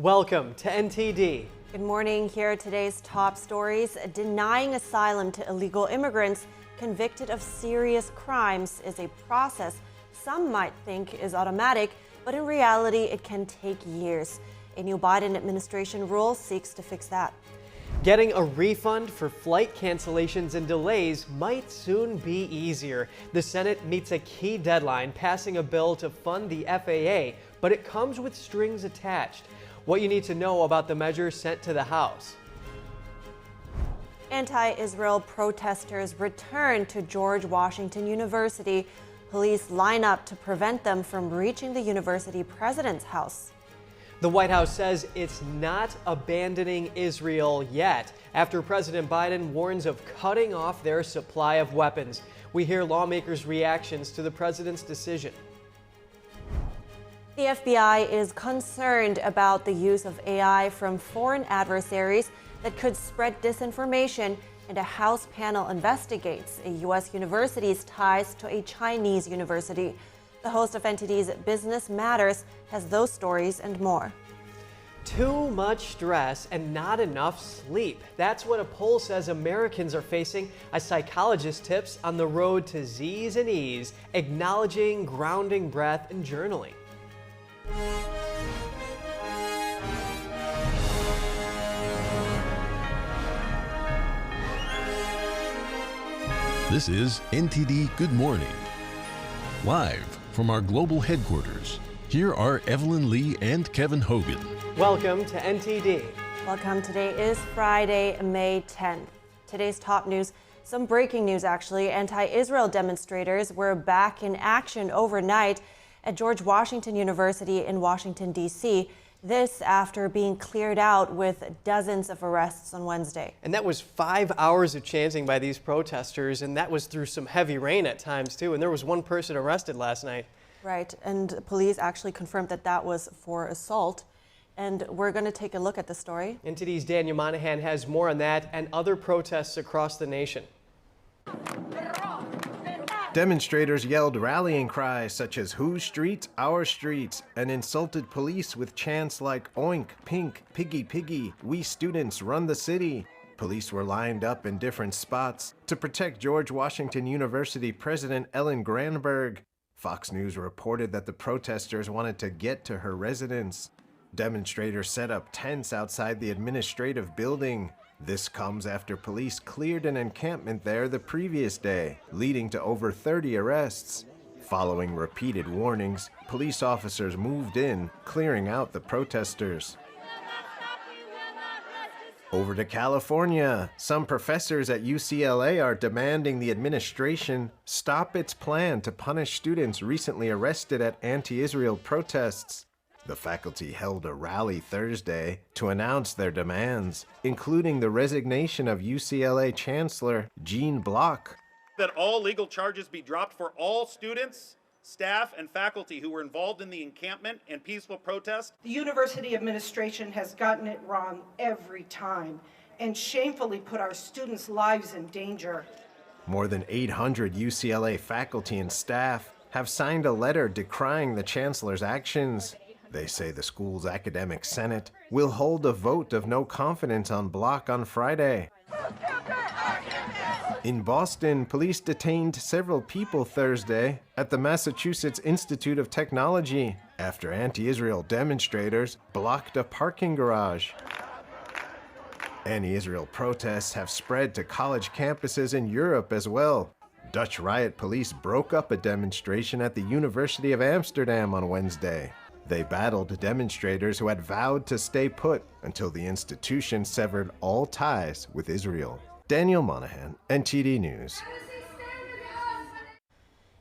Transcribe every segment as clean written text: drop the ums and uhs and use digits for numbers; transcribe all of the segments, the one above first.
Welcome to NTD. Good morning. Here are today's top stories. Denying asylum to illegal immigrants convicted of serious crimes is a process some might think is automatic, but in reality, it can take years. A new Biden administration rule seeks to fix that. Getting a refund for flight cancellations and delays might soon be easier. The Senate meets a key deadline, passing a bill to fund the FAA, but it comes with strings attached. What you need to know about the measure sent to the House. Anti-Israel protesters return to George Washington University. Police line up to prevent them from reaching the university president's house. The White House says it's not abandoning Israel yet, after President Biden warns of cutting off their supply of weapons. We hear lawmakers' reactions to the president's decision. The FBI is concerned about the use of AI from foreign adversaries that could spread disinformation, and a House panel investigates a U.S. university's ties to a Chinese university. The host of NTD's Business Matters has those stories and more. Too much stress and not enough sleep. That's what a poll says Americans are facing. A psychologist tips on the road to Z's and E's, acknowledging, grounding breath, and journaling. This is NTD Good Morning. Live from our global headquarters, here are Evelyn Lee and Kevin Hogan. Welcome to NTD. Welcome. Today is Friday, May 10th. Today's top news, some breaking news actually. Anti-Israel demonstrators were back in action overnight at George Washington University in Washington, D.C. This after being cleared out with dozens of arrests on Wednesday. And that was 5 hours of chanting by these protesters, and that was through some heavy rain at times too. And there was one person arrested last night. Right, and police actually confirmed that that was for assault. And we're going to take a look at the story. NTD's Daniel Monahan has more on that and other protests across the nation. Demonstrators yelled rallying cries such as "Whose streets? Our streets," and insulted police with chants like "Oink, Pink, Piggy, Piggy, we students run the city." Police were lined up in different spots to protect George Washington University President Ellen Granberg. Fox News reported that the protesters wanted to get to her residence. Demonstrators set up tents outside the administrative building. This comes after police cleared an encampment there the previous day, leading to over 30 arrests. Following repeated warnings, police officers moved in, clearing out the protesters. Over to California. Some professors at UCLA are demanding the administration stop its plan to punish students recently arrested at anti-Israel protests. The faculty held a rally Thursday to announce their demands, including the resignation of UCLA Chancellor Gene Block. That all legal charges be dropped for all students, staff, and faculty who were involved in the encampment and peaceful protest. The university administration has gotten it wrong every time and shamefully put our students' lives in danger. More than 800 UCLA faculty and staff have signed a letter decrying the chancellor's actions. They say the school's academic senate will hold a vote of no confidence on Block on Friday. In Boston, police detained several people Thursday at the Massachusetts Institute of Technology after anti-Israel demonstrators blocked a parking garage. Anti-Israel protests have spread to college campuses in Europe as well. Dutch riot police broke up a demonstration at the University of Amsterdam on Wednesday. They battled demonstrators who had vowed to stay put until the institution severed all ties with Israel. Daniel Monahan, NTD News.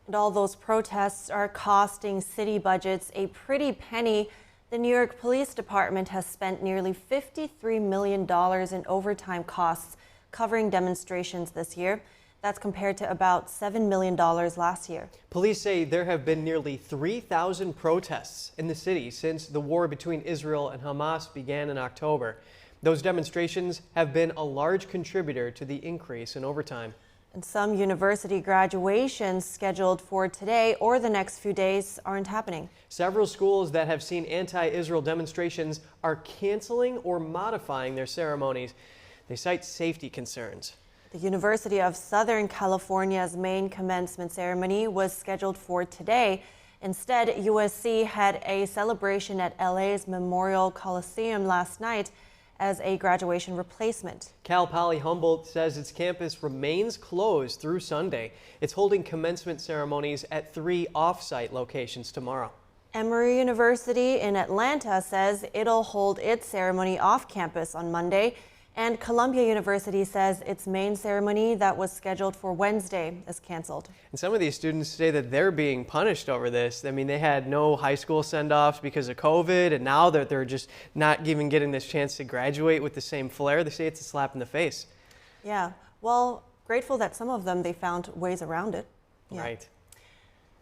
And all those protests are costing city budgets a pretty penny. The New York Police Department has spent nearly $53 million in overtime costs covering demonstrations this year. That's compared to about $7 million last year. Police say there have been nearly 3,000 protests in the city since the war between Israel and Hamas began in October. Those demonstrations have been a large contributor to the increase in overtime. And some university graduations scheduled for today or the next few days aren't happening. Several schools that have seen anti-Israel demonstrations are canceling or modifying their ceremonies. They cite safety concerns. The University of Southern California's main commencement ceremony was scheduled for today. Instead, USC had a celebration at LA's Memorial Coliseum last night as a graduation replacement. Cal Poly Humboldt says its campus remains closed through Sunday. It's holding commencement ceremonies at 3 off-site locations tomorrow. Emory University in Atlanta says it'll hold its ceremony off campus on Monday. And Columbia University says its main ceremony that was scheduled for Wednesday is canceled. And some of these students say that they're being punished over this. I mean, they had no high school send-offs because of COVID, and now that they're just not even getting this chance to graduate with the same flair. They say it's a slap in the face. Yeah, well, grateful that some of them, they found ways around it. Yeah. Right.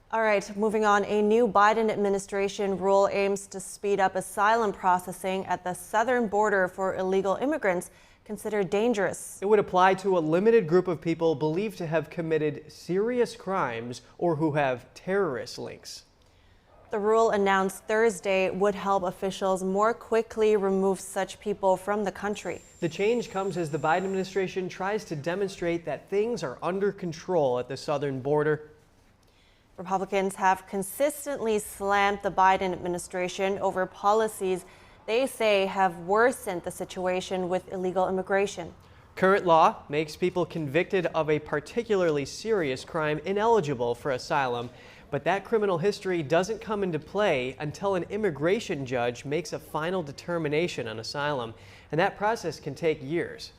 All right, moving on. A new Biden administration rule aims to speed up asylum processing at the southern border for illegal immigrants considered dangerous. It would apply to a limited group of people believed to have committed serious crimes or who have terrorist links. The rule announced Thursday would help officials more quickly remove such people from the country. The change comes as the Biden administration tries to demonstrate that things are under control at the southern border. Republicans have consistently slammed the Biden administration over policies they say have worsened the situation with illegal immigration. Current law makes people convicted of a particularly serious crime ineligible for asylum, but that criminal history doesn't come into play until an immigration judge makes a final determination on asylum, and that process can take years.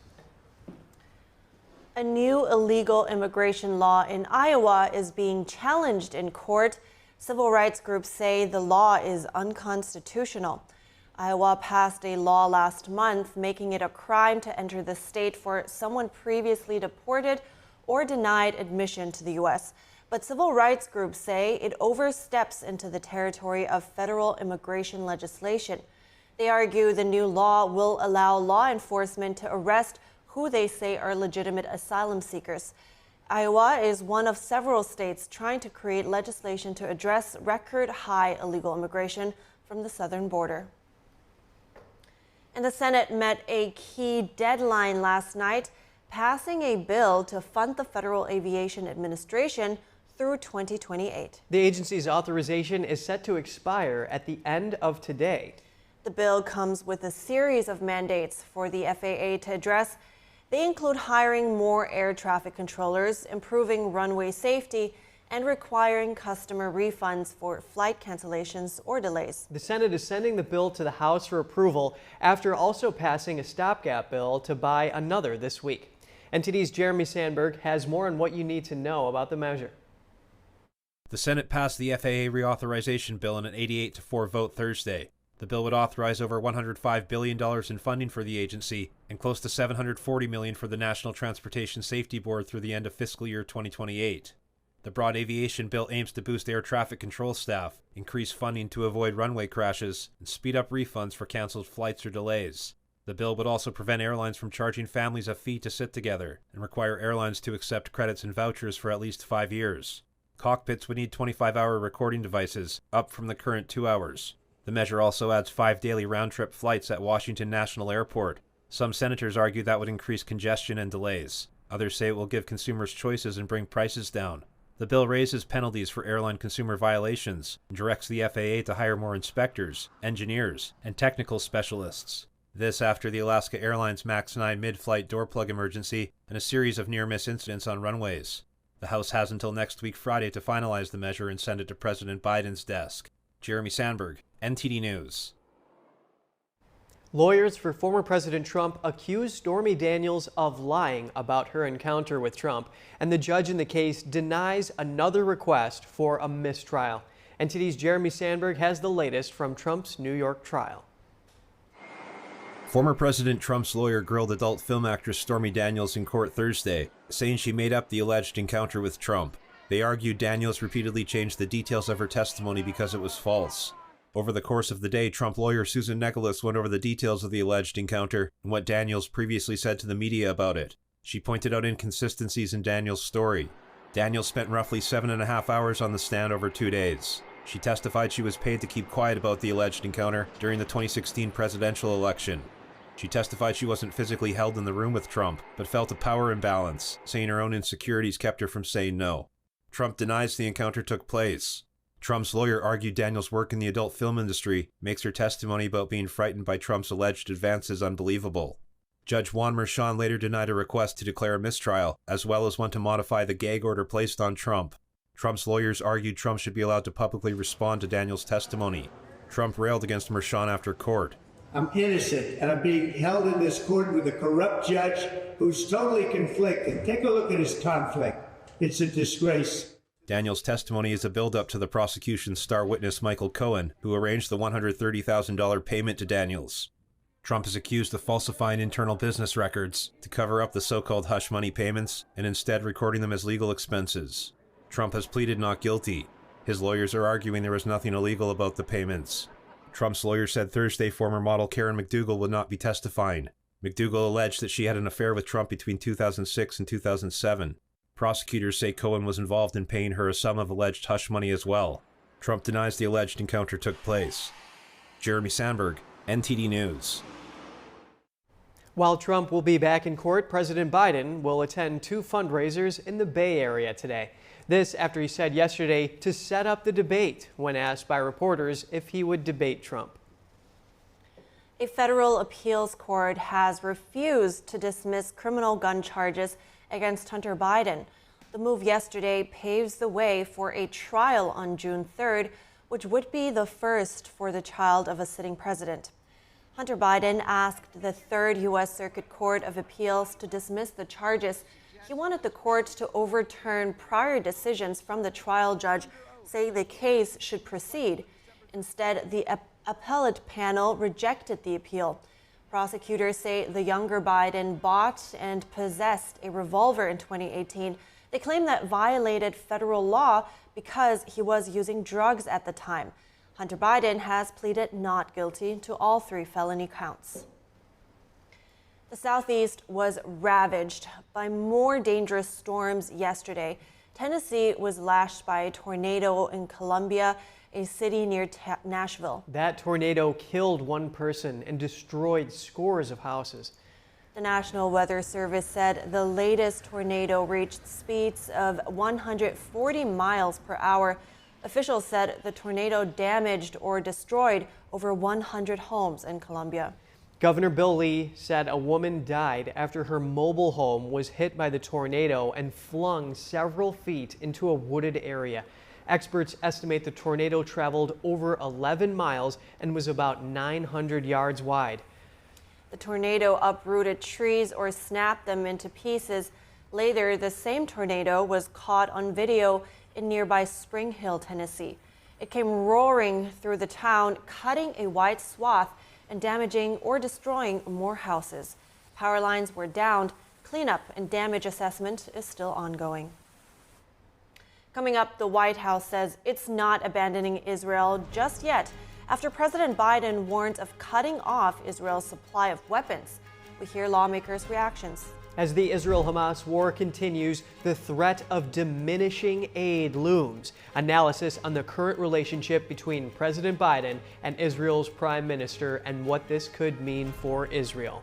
A new illegal immigration law in Iowa is being challenged in court. Civil rights groups say the law is unconstitutional. Iowa passed a law last month making it a crime to enter the state for someone previously deported or denied admission to the U.S. But civil rights groups say it oversteps into the territory of federal immigration legislation. They argue the new law will allow law enforcement to arrest who they say are legitimate asylum seekers. Iowa is one of several states trying to create legislation to address record-high illegal immigration from the southern border. And the Senate met a key deadline last night, passing a bill to fund the Federal Aviation Administration through 2028. The agency's authorization is set to expire at the end of today. The bill comes with a series of mandates for the FAA to address. They include hiring more air traffic controllers, improving runway safety, and requiring customer refunds for flight cancellations or delays. The Senate is sending the bill to the House for approval after also passing a stopgap bill to buy another this week. NTD's Jeremy Sandberg has more on what you need to know about the measure. The Senate passed the FAA reauthorization bill in an 88-4 vote Thursday. The bill would authorize over $105 billion in funding for the agency and close to $740 million for the National Transportation Safety Board through the end of fiscal year 2028. The broad aviation bill aims to boost air traffic control staff, increase funding to avoid runway crashes, and speed up refunds for canceled flights or delays. The bill would also prevent airlines from charging families a fee to sit together and require airlines to accept credits and vouchers for at least 5 years. Cockpits would need 25-hour recording devices, up from the current 2 hours. The measure also adds 5 daily round-trip flights at Washington National Airport. Some senators argue that would increase congestion and delays. Others say it will give consumers choices and bring prices down. The bill raises penalties for airline consumer violations and directs the FAA to hire more inspectors, engineers, and technical specialists. This after the Alaska Airlines MAX 9 mid-flight door plug emergency and a series of near-miss incidents on runways. The House has until next week Friday to finalize the measure and send it to President Biden's desk. Jeremy Sandberg, NTD News. Lawyers for former President Trump accused Stormy Daniels of lying about her encounter with Trump, and the judge in the case denies another request for a mistrial. NTD's Jeremy Sandberg has the latest from Trump's New York trial. Former President Trump's lawyer grilled adult film actress Stormy Daniels in court Thursday, saying she made up the alleged encounter with Trump. They argued Daniels repeatedly changed the details of her testimony because it was false. Over the course of the day, Trump lawyer Susan Nicholas went over the details of the alleged encounter and what Daniels previously said to the media about it. She pointed out inconsistencies in Daniels' story. Daniels spent roughly 7.5 hours on the stand over 2 days. She testified she was paid to keep quiet about the alleged encounter during the 2016 presidential election. She testified she wasn't physically held in the room with Trump, but felt a power imbalance, saying her own insecurities kept her from saying no. Trump denies the encounter took place. Trump's lawyer argued Daniels' work in the adult film industry makes her testimony about being frightened by Trump's alleged advances unbelievable. Judge Juan Merchan later denied a request to declare a mistrial, as well as one to modify the gag order placed on Trump. Trump's lawyers argued Trump should be allowed to publicly respond to Daniels' testimony. Trump railed against Merchan after court. I'm innocent, and I'm being held in this court with a corrupt judge who's totally conflicted. Take a look at his conflict. It's a disgrace. Daniels' testimony is a build-up to the prosecution's star witness Michael Cohen, who arranged the $130,000 payment to Daniels. Trump is accused of falsifying internal business records to cover up the so-called hush money payments and instead recording them as legal expenses. Trump has pleaded not guilty. His lawyers are arguing there was nothing illegal about the payments. Trump's lawyer said Thursday former model Karen McDougal would not be testifying. McDougal alleged that she had an affair with Trump between 2006 and 2007. Prosecutors say Cohen was involved in paying her a sum of alleged hush money as well. Trump denies the alleged encounter took place. Jeremy Sandberg, NTD News. While Trump will be back in court, President Biden will attend 2 fundraisers in the Bay Area today. This after he said yesterday to set up the debate when asked by reporters if he would debate Trump. A federal appeals court has refused to dismiss criminal gun charges against Hunter Biden. The move yesterday paves the way for a trial on June 3rd, which would be the first for the child of a sitting president. Hunter Biden asked the 3rd U.S. Circuit Court of Appeals to dismiss the charges. He wanted the court to overturn prior decisions from the trial judge saying the case should proceed. Instead, the appellate panel rejected the appeal. Prosecutors say the younger Biden bought and possessed a revolver in 2018. They claim that violated federal law because he was using drugs at the time. Hunter Biden has pleaded not guilty to all 3 felony counts. The Southeast was ravaged by more dangerous storms yesterday. Tennessee was lashed by a tornado in Columbia, a city near Nashville. That tornado killed 1 person and destroyed scores of houses. The National Weather Service said the latest tornado reached speeds of 140 miles per hour. Officials said the tornado damaged or destroyed over 100 homes in Columbia. Governor Bill Lee said a woman died after her mobile home was hit by the tornado and flung several feet into a wooded area. Experts estimate the tornado traveled over 11 miles and was about 900 yards wide. The tornado uprooted trees or snapped them into pieces. Later, the same tornado was caught on video in nearby Spring Hill, Tennessee. It came roaring through the town, cutting a wide swath and damaging or destroying more houses. Power lines were downed. Cleanup and damage assessment is still ongoing. Coming up, the White House says it's not abandoning Israel just yet after President Biden warned of cutting off Israel's supply of weapons. We hear lawmakers' reactions. As the Israel-Hamas war continues, the threat of diminishing aid looms. Analysis on the current relationship between President Biden and Israel's Prime Minister and what this could mean for Israel.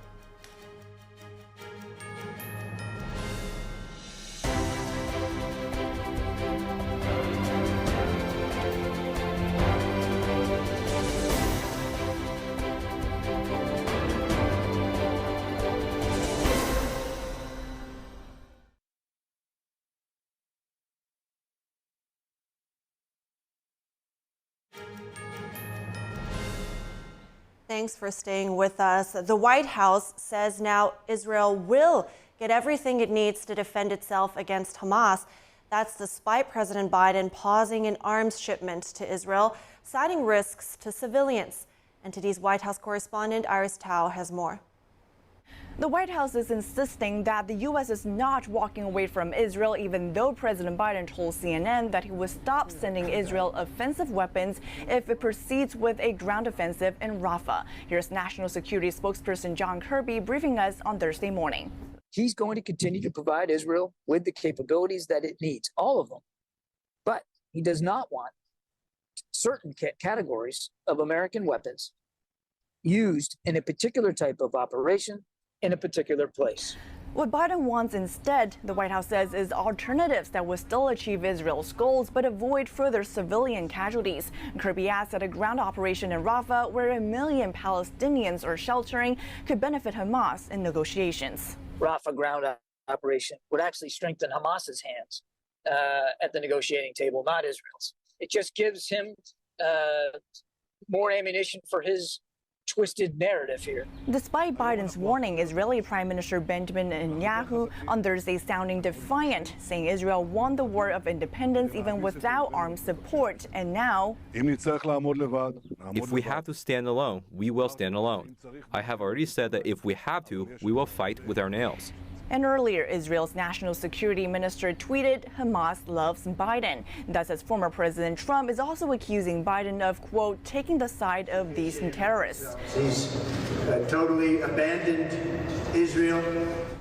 Thanks for staying with us. The White House says now Israel will get everything it needs to defend itself against Hamas. That's despite President Biden pausing an arms shipment to Israel, citing risks to civilians. NTD's White House correspondent Iris Tao has more. The White House is insisting that the U.S. is not walking away from Israel, even though President Biden told CNN that he would stop sending Israel offensive weapons if it proceeds with a ground offensive in Rafah. Here's National Security spokesperson John Kirby briefing us on Thursday morning. he's going to continue to provide Israel with the capabilities that it needs, all of them. But he does not want certain categories of American weapons used in a particular type of operation in a particular place. What Biden wants instead, the White House says, is alternatives that will still achieve Israel's goals but avoid further civilian casualties. Kirby adds that a ground operation in Rafah, where 1 million Palestinians are sheltering, could benefit Hamas in negotiations. Rafah ground operation would actually strengthen Hamas's hands at the negotiating table, not Israel's. It just gives him more ammunition for his twisted narrative here. Despite Biden's warning, Israeli Prime Minister Benjamin Netanyahu on Thursday sounding defiant, saying Israel won the war of independence even without armed support. And now, if we have to stand alone, we will stand alone. I have already said that if we have to, we will fight with our nails. And earlier, Israel's national security minister tweeted, Hamas loves Biden. That says former President Trump is also accusing Biden of, quote, taking the side of these terrorists. He's totally abandoned Israel.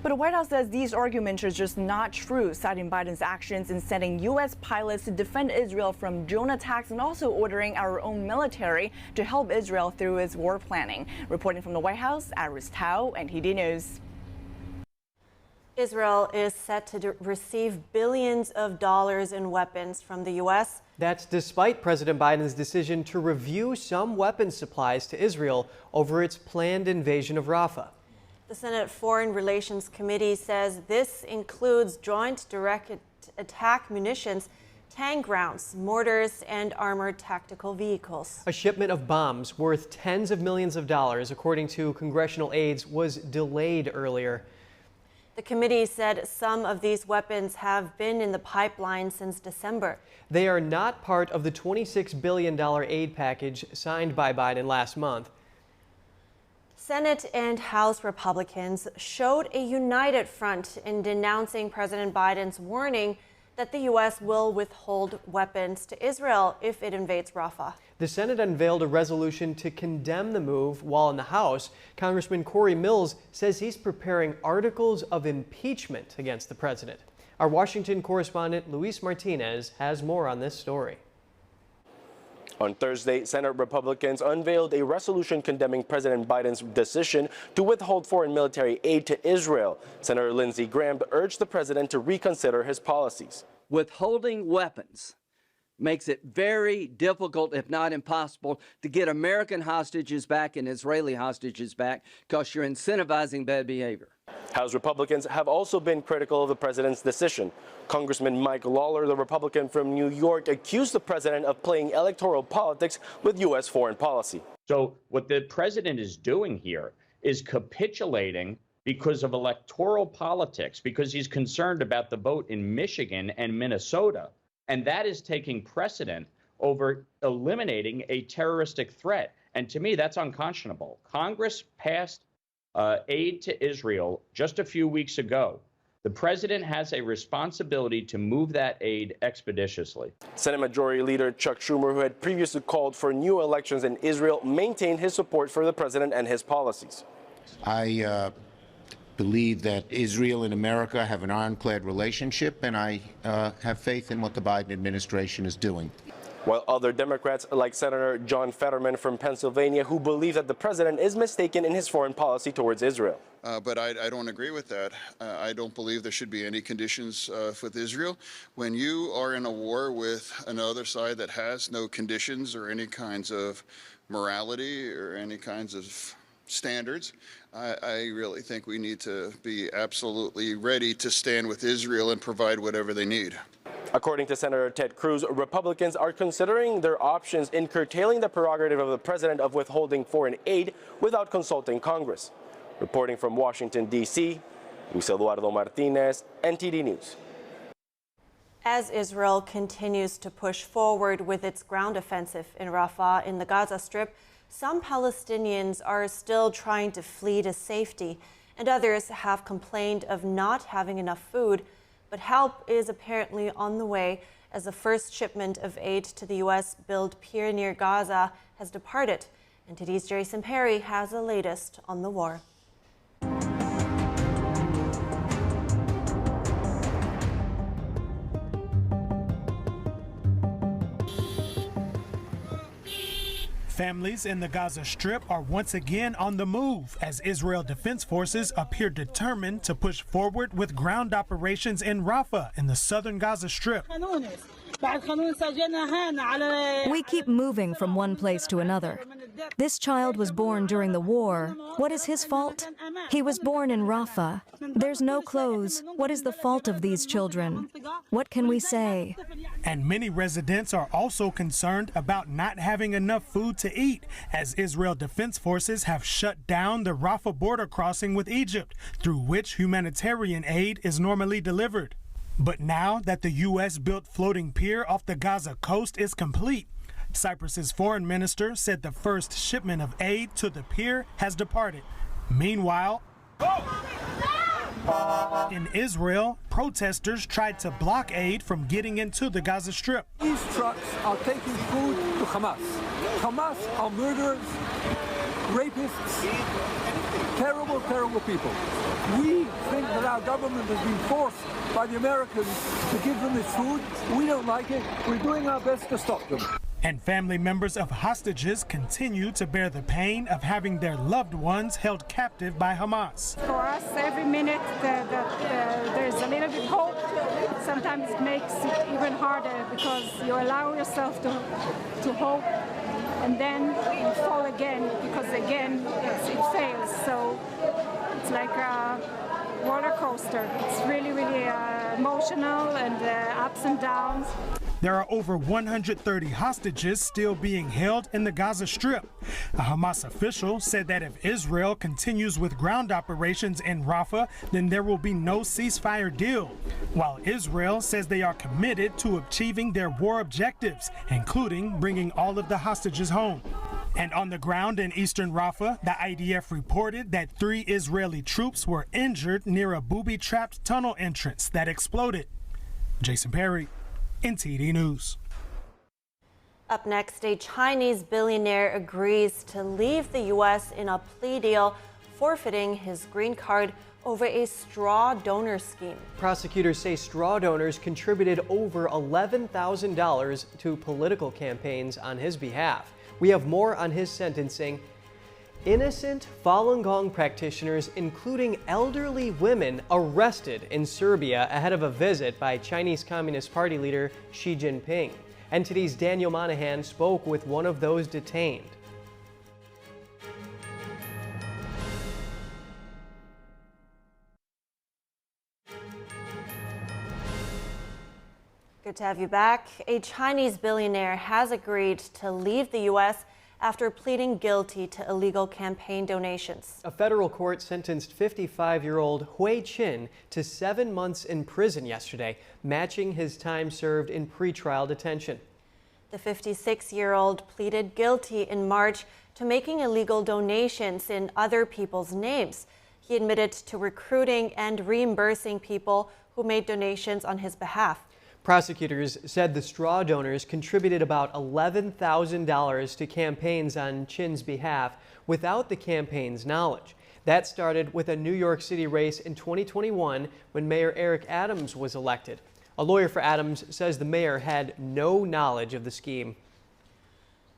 But the White House says these arguments are just not true, citing Biden's actions in sending U.S. pilots to defend Israel from drone attacks and also ordering our own military to help Israel through its war planning. Reporting from the White House, Iris Tao, NTD News. Israel is set to receive billions of dollars in weapons from the U.S. That's despite President Biden's decision to review some weapons supplies to Israel over its planned invasion of Rafah. The Senate Foreign Relations Committee says this includes joint direct attack munitions, tank rounds, mortars, and armored tactical vehicles. A shipment of bombs worth tens of millions of dollars, according to congressional aides, was delayed earlier. The committee said some of these weapons have been in the pipeline since December. They are not part of the $26 billion aid package signed by Biden last month. Senate and House Republicans showed a united front in denouncing President Biden's warning that the U.S. will withhold weapons to Israel if it invades Rafah. The Senate unveiled a resolution to condemn the move, while in the House, Congressman Corey Mills says he's preparing articles of impeachment against the president. Our Washington correspondent Luis Martinez has more on this story. On Thursday, Senate Republicans unveiled a resolution condemning President Biden's decision to withhold foreign military aid to Israel. Senator Lindsey Graham urged the president to reconsider his policies. Withholding weapons makes it very difficult, if not impossible, to get American hostages back and Israeli hostages back because you're incentivizing bad behavior. House Republicans have also been critical of the president's decision. Congressman Mike Lawler, the Republican from New York, accused the president of playing electoral politics with U.S. foreign policy. So what the president is doing here is capitulating because of electoral politics, because he's concerned about the vote in Michigan and Minnesota. And that is taking precedent over eliminating a terroristic threat. And to me, that's unconscionable. Congress passed aid to Israel just a few weeks ago. The president has a responsibility to move that aid expeditiously. Senate Majority Leader Chuck Schumer, who had previously called for new elections in Israel, maintained his support for the president and his policies. I believe that Israel and America have an ironclad relationship, and I have faith in what the Biden administration is doing. While other Democrats, like Senator John Fetterman from Pennsylvania, who believe that the president is mistaken in his foreign policy towards Israel. But I don't agree with that. I don't believe there should be any conditions with Israel. When you are in a war with another side that has no conditions or any kinds of morality or any kinds of standards, I really think we need to be absolutely ready to stand with Israel and provide whatever they need. According to Senator Ted Cruz, Republicans are considering their options in curtailing the prerogative of the president of withholding foreign aid without consulting Congress. Reporting from Washington, D.C., Luis Eduardo Martinez, NTD News. As Israel continues to push forward with its ground offensive in Rafah in the Gaza Strip, some Palestinians are still trying to flee to safety, and others have complained of not having enough food. But help is apparently on the way as the first shipment of aid to the U.S.-built pier near Gaza has departed. And today's Jason Perry has the latest on the war. Families in the Gaza Strip are once again on the move as Israel Defense Forces appear determined to push forward with ground operations in Rafah in the southern Gaza Strip. We keep moving from one place to another. This child was born during the war. What is his fault? He was born in Rafah. There's no clothes. What is the fault of these children? What can we say? And many residents are also concerned about not having enough food to eat, as Israel Defense Forces have shut down the Rafah border crossing with Egypt, through which humanitarian aid is normally delivered. But now that the U.S. built floating pier off the Gaza coast is complete, Cyprus's foreign minister said the first shipment of aid to the pier has departed. Meanwhile, in Israel, protesters tried to block aid from getting into the Gaza Strip. These trucks are taking food to Hamas. Hamas are murderers, rapists, terrible, terrible people. We think that our government has been forced by the Americans to give them this food. We don't like it. We're doing our best to stop them. And family members of hostages continue to bear the pain of having their loved ones held captive by Hamas. For us, every minute there's a little bit hope. Sometimes it makes it even harder because you allow yourself to hope, and then you fall again because again it fails. So it's like a roller coaster. It's really, really emotional and ups and downs. There are over 130 hostages still being held in the Gaza Strip. A Hamas official said that if Israel continues with ground operations in Rafah, then there will be no ceasefire deal, while Israel says they are committed to achieving their war objectives, including bringing all of the hostages home. And on the ground in eastern Rafah, the IDF reported that 3 Israeli troops were injured near a booby-trapped tunnel entrance that exploded. Jason Perry, NTD News. Up next, a Chinese billionaire agrees to leave the U.S. in a plea deal, forfeiting his green card over a straw donor scheme. Prosecutors say straw donors contributed over $11,000 to political campaigns on his behalf. We have more on his sentencing. Innocent Falun Gong practitioners, including elderly women, arrested in Serbia ahead of a visit by Chinese Communist Party leader Xi Jinping. NTD's Daniel Monahan spoke with one of those detained. Good to have you back. A Chinese billionaire has agreed to leave the U.S. after pleading guilty to illegal campaign donations. A federal court sentenced 55-year-old Hui Qin to 7 months in prison yesterday, matching his time served in pretrial detention. The 56-year-old pleaded guilty in March to making illegal donations in other people's names. He admitted to recruiting and reimbursing people who made donations on his behalf. Prosecutors said the straw donors contributed about $11,000 to campaigns on Qin's behalf without the campaign's knowledge. That started with a New York City race in 2021 when Mayor Eric Adams was elected. A lawyer for Adams says the mayor had no knowledge of the scheme.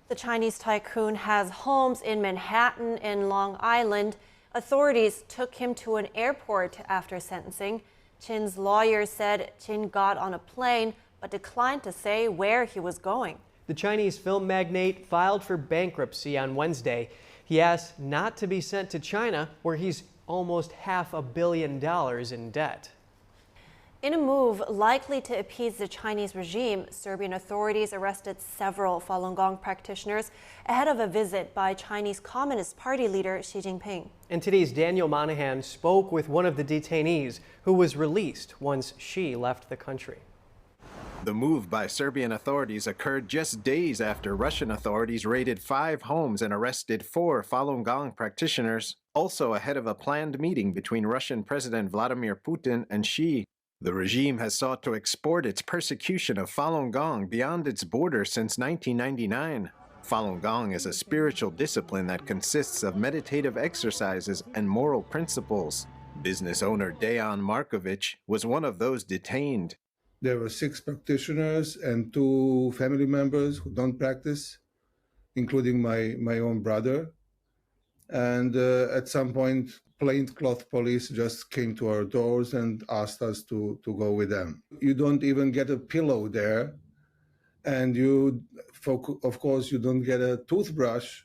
The Chinese tycoon has homes in Manhattan and Long Island. Authorities took him to an airport after sentencing. Qin's lawyer said Qin got on a plane but declined to say where he was going. The Chinese film magnate filed for bankruptcy on Wednesday. He asked not to be sent to China, where he's almost $500 million in debt. In a move likely to appease the Chinese regime, Serbian authorities arrested several Falun Gong practitioners ahead of a visit by Chinese Communist Party leader Xi Jinping. And today's Daniel Monahan spoke with one of the detainees who was released once Xi left the country. The move by Serbian authorities occurred just days after Russian authorities raided 5 homes and arrested 4 Falun Gong practitioners, also ahead of a planned meeting between Russian President Vladimir Putin and Xi. The regime has sought to export its persecution of Falun Gong beyond its borders since 1999. Falun Gong is a spiritual discipline that consists of meditative exercises and moral principles. Business owner Dejan Markovic was one of those detained. There were 6 practitioners and 2 family members who don't practice. including my own brother. And at some point, plainclothes police just came to our doors and asked us to go with them. You don't even get a pillow there. And of course, you don't get a toothbrush.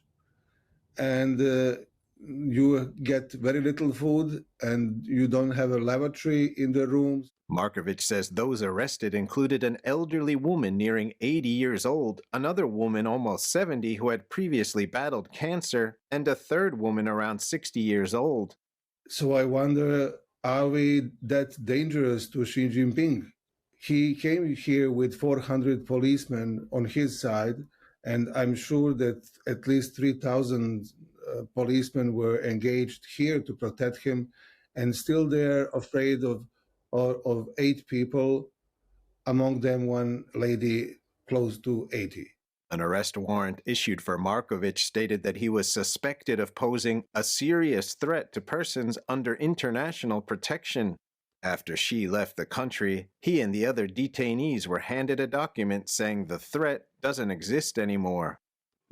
And you get very little food, and you don't have a lavatory in the rooms. Markovich says those arrested included an elderly woman nearing 80 years old, another woman almost 70 who had previously battled cancer, and a third woman around 60 years old. So I wonder, are we that dangerous to Xi Jinping? He came here with 400 policemen on his side, and I'm sure that at least 3,000 policemen were engaged here to protect him, and still they're afraid of 8 people, among them one lady close to 80. An arrest warrant issued for Markovich stated that he was suspected of posing a serious threat to persons under international protection. After Xi left the country, he and the other detainees were handed a document saying the threat doesn't exist anymore.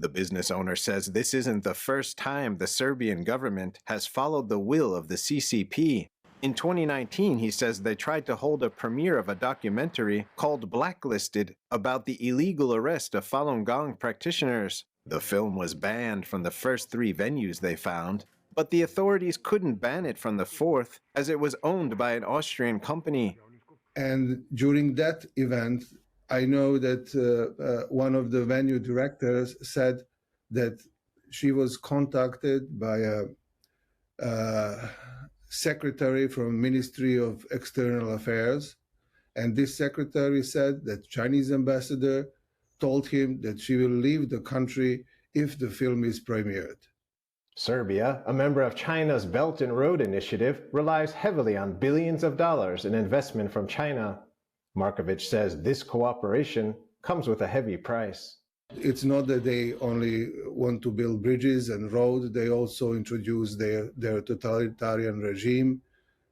The business owner says this isn't the first time the Serbian government has followed the will of the CCP. In 2019, he says they tried to hold a premiere of a documentary called Blacklisted about the illegal arrest of Falun Gong practitioners. The film was banned from the first 3 venues they found, but the authorities couldn't ban it from the 4th as it was owned by an Austrian company. And during that event, I know that one of the venue directors said that she was contacted by a secretary from Ministry of External Affairs, and this secretary said that Chinese ambassador told him that she will leave the country if the film is premiered. Serbia, a member of China's Belt and Road Initiative, relies heavily on billions of dollars in investment from China. Markovich says this cooperation comes with a heavy price. It's not that they only want to build bridges and roads, they also introduce their totalitarian regime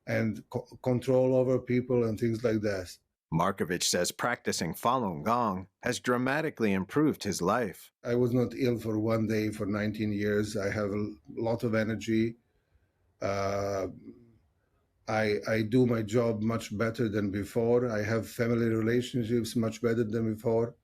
and control over people and things like that. Markovich says practicing Falun Gong has dramatically improved his life. I was not ill for one day for 19 years. I have a lot of energy. I do my job much better than before. I have family relationships much better than before.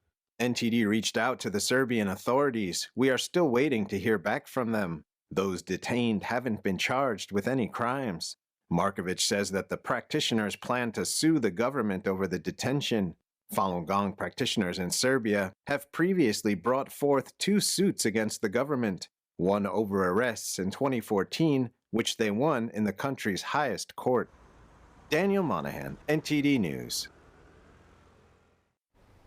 NTD reached out to the Serbian authorities. We are still waiting to hear back from them. Those detained haven't been charged with any crimes. Markovich says that the practitioners plan to sue the government over the detention. Falun Gong practitioners in Serbia have previously brought forth 2 suits against the government, one over arrests in 2014, which they won in the country's highest court. Daniel Monahan, NTD News.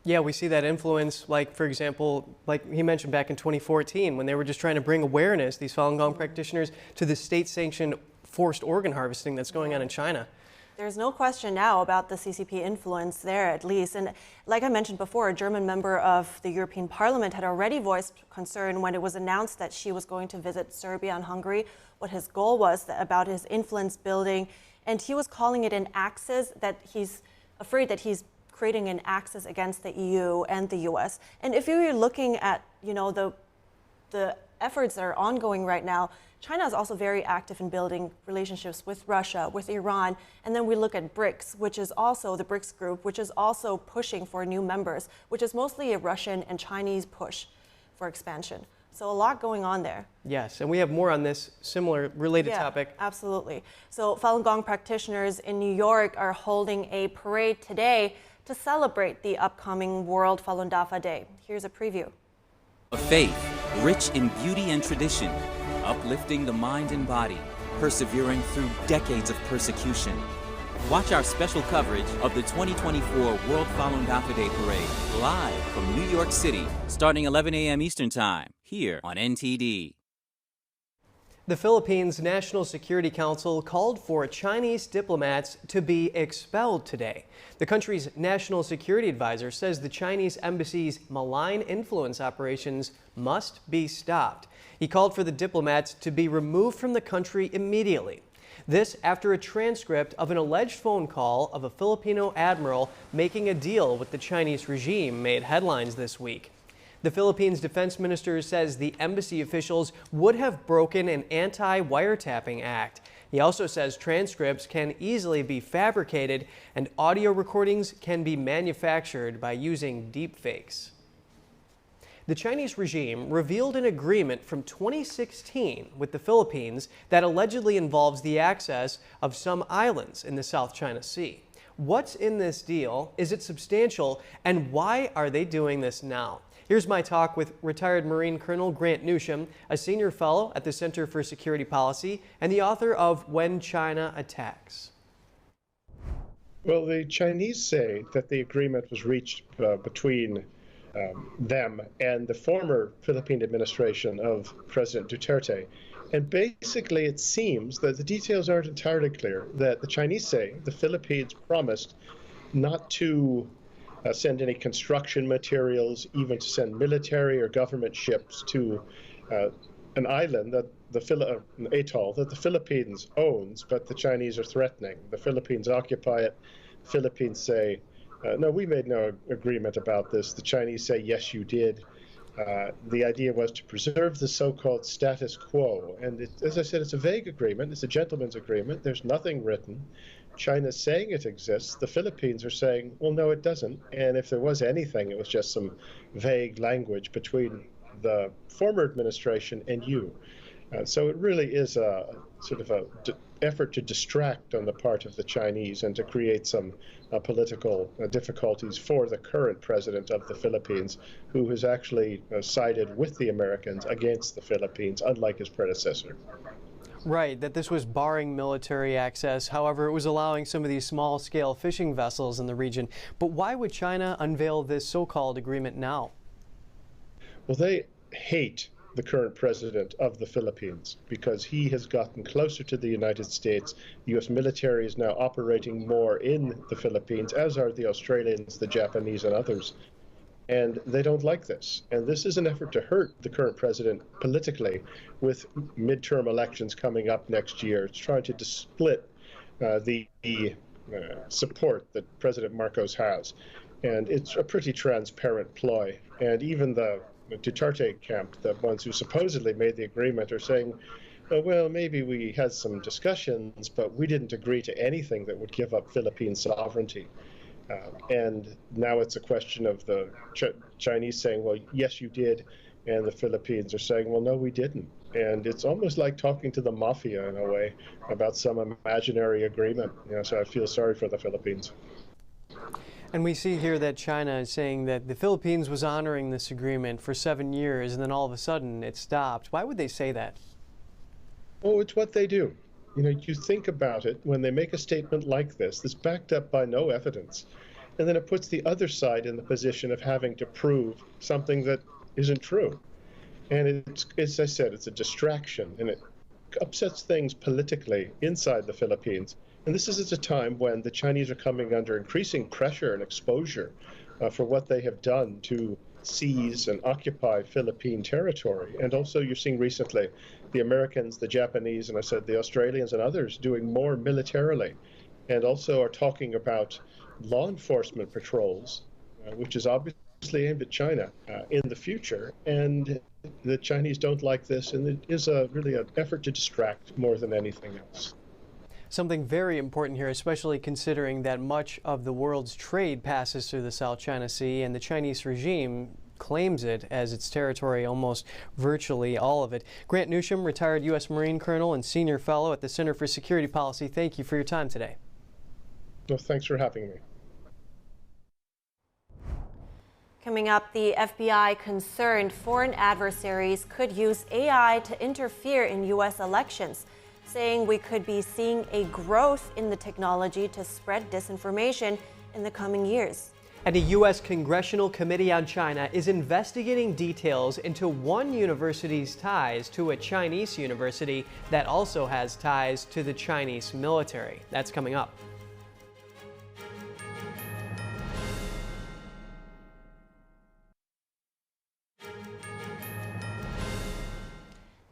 Yeah, we see that influence, like, for example, like he mentioned back in 2014, when they were just trying to bring awareness, these Falun Gong practitioners, to the state-sanctioned forced organ harvesting that's going on in China. There's no question now about the CCP influence there, at least. And like I mentioned before, a German member of the European Parliament had already voiced concern when it was announced that she was going to visit Serbia and Hungary, what his goal was about his influence building. And he was calling it an axis, that he's afraid that he's creating an axis against the EU and the US. And if you're looking at, the efforts that are ongoing right now, China is also very active in building relationships with Russia, with Iran. And then we look at BRICS, which is also the BRICS group, which is also pushing for new members, which is mostly a Russian and Chinese push for expansion. So a lot going on there. Yes, and we have more on this similar related topic. Absolutely. So Falun Gong practitioners in New York are holding a parade today to celebrate the upcoming World Falun Dafa Day. Here's a preview. A faith rich in beauty and tradition, uplifting the mind and body, persevering through decades of persecution. Watch our special coverage of the 2024 World Falun Dafa Day Parade live from New York City, starting 11 a.m. Eastern Time, here on NTD. The Philippines National Security Council called for Chinese diplomats to be expelled today. The country's national security advisor says the Chinese embassy's malign influence operations must be stopped. He called for the diplomats to be removed from the country immediately. This after a transcript of an alleged phone call of a Filipino admiral making a deal with the Chinese regime made headlines this week. The Philippines defense minister says the embassy officials would have broken an anti-wiretapping act. He also says transcripts can easily be fabricated and audio recordings can be manufactured by using deepfakes. The Chinese regime revealed an agreement from 2016 with the Philippines that allegedly involves the access of some islands in the South China Sea. What's in this deal? Is it substantial? And why are they doing this now? Here's my talk with retired Marine Colonel Grant Newsham, a senior fellow at the Center for Security Policy and the author of When China Attacks. Well, the Chinese say that the agreement was reached between them and the former Philippine administration of President Duterte. And basically, it seems that the details aren't entirely clear, that the Chinese say the Philippines promised not to send any construction materials, even to send military or government ships to an island, an atoll that the Philippines owns, but the Chinese are threatening. The Philippines occupy it. The Philippines say, no, we made no agreement about this. The Chinese say, yes, you did. The idea was to preserve the so-called status quo. And as I said, it's a vague agreement. It's a gentleman's agreement. There's nothing written. China's saying it exists. The Philippines are saying, well, no, it doesn't. And if there was anything, it was just some vague language between the former administration and you. So it really is a sort of an effort to distract on the part of the Chinese and to create some political difficulties for the current president of the Philippines, who has actually sided with the Americans against the Philippines, unlike his predecessor. Right, that this was barring military access. However, it was allowing some of these small-scale fishing vessels in the region. But why would China unveil this so-called agreement now? Well, they hate the current president of the Philippines because he has gotten closer to the United States. The U.S. military is now operating more in the Philippines, as are the Australians, the Japanese, and others. And they don't like this. And this is an effort to hurt the current president politically with midterm elections coming up next year. It's trying to split the support that President Marcos has. And it's a pretty transparent ploy. And even the Duterte camp, the ones who supposedly made the agreement, are saying, oh, well, maybe we had some discussions, but we didn't agree to anything that would give up Philippine sovereignty. And now it's a question of the Chinese saying, well, yes, you did. And the Philippines are saying, well, no, we didn't. And it's almost like talking to the mafia in a way about some imaginary agreement. So I feel sorry for the Philippines. And we see here that China is saying that the Philippines was honoring this agreement for 7 years, and then all of a sudden it stopped. Why would they say that? Oh, it's what they do. You think about it, when they make a statement like this, that's backed up by no evidence, and then it puts the other side in the position of having to prove something that isn't true. And it's, as I said, it's a distraction, and it upsets things politically inside the Philippines. And this is at a time when the Chinese are coming under increasing pressure and exposure for what they have done to seize and occupy Philippine territory. And also you're seeing recently the Americans, the Japanese, and I said the Australians and others doing more militarily, and also are talking about law enforcement patrols, which is obviously aimed at China in the future. And the Chinese don't like this, and it is really an effort to distract more than anything else. Something very important here, especially considering that much of the world's trade passes through the South China Sea, and the Chinese regime claims it as its territory, almost virtually all of it. Grant Newsham, retired U.S. Marine Colonel and Senior Fellow at the Center for Security Policy, thank you for your time today. Well, thanks for having me. Coming up, the FBI concerned foreign adversaries could use AI to interfere in U.S. elections, saying we could be seeing a growth in the technology to spread disinformation in the coming years. And a U.S. Congressional Committee on China is investigating details into one university's ties to a Chinese university that also has ties to the Chinese military. That's coming up.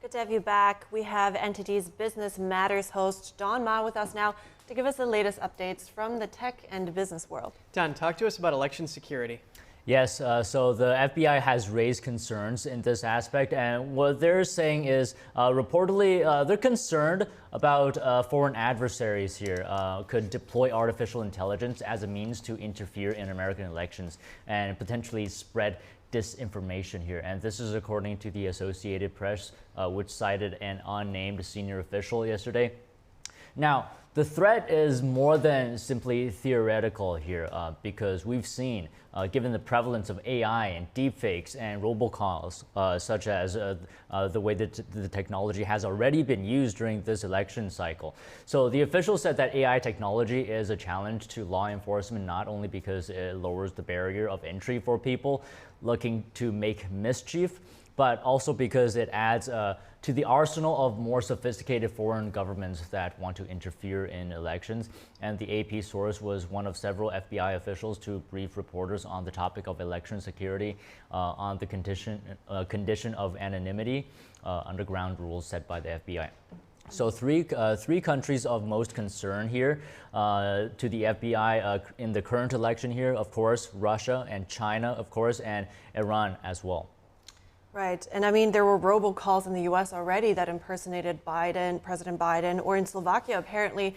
Good to have you back. We have NTD's Business Matters host Don Ma with us now to give us the latest updates from the tech and business world. Don, talk to us about election security. Yes, so the FBI has raised concerns in this aspect, and what they're saying is reportedly they're concerned about foreign adversaries here could deploy artificial intelligence as a means to interfere in American elections and potentially spread disinformation here. And this is according to the Associated Press, which cited an unnamed senior official yesterday. Now, the threat is more than simply theoretical here because we've seen, given the prevalence of AI and deepfakes and robocalls, such as the way that the technology has already been used during this election cycle. So the official said that AI technology is a challenge to law enforcement, not only because it lowers the barrier of entry for people looking to make mischief, but also because it adds to the arsenal of more sophisticated foreign governments that want to interfere in elections. And the AP source was one of several FBI officials to brief reporters on the topic of election security on the condition of anonymity, underground rules set by the FBI. So three countries of most concern here to the FBI in the current election here, of course, Russia and China, of course, and Iran as well. Right. And I mean, there were robocalls in the U.S. already that impersonated Biden, President Biden, or in Slovakia, apparently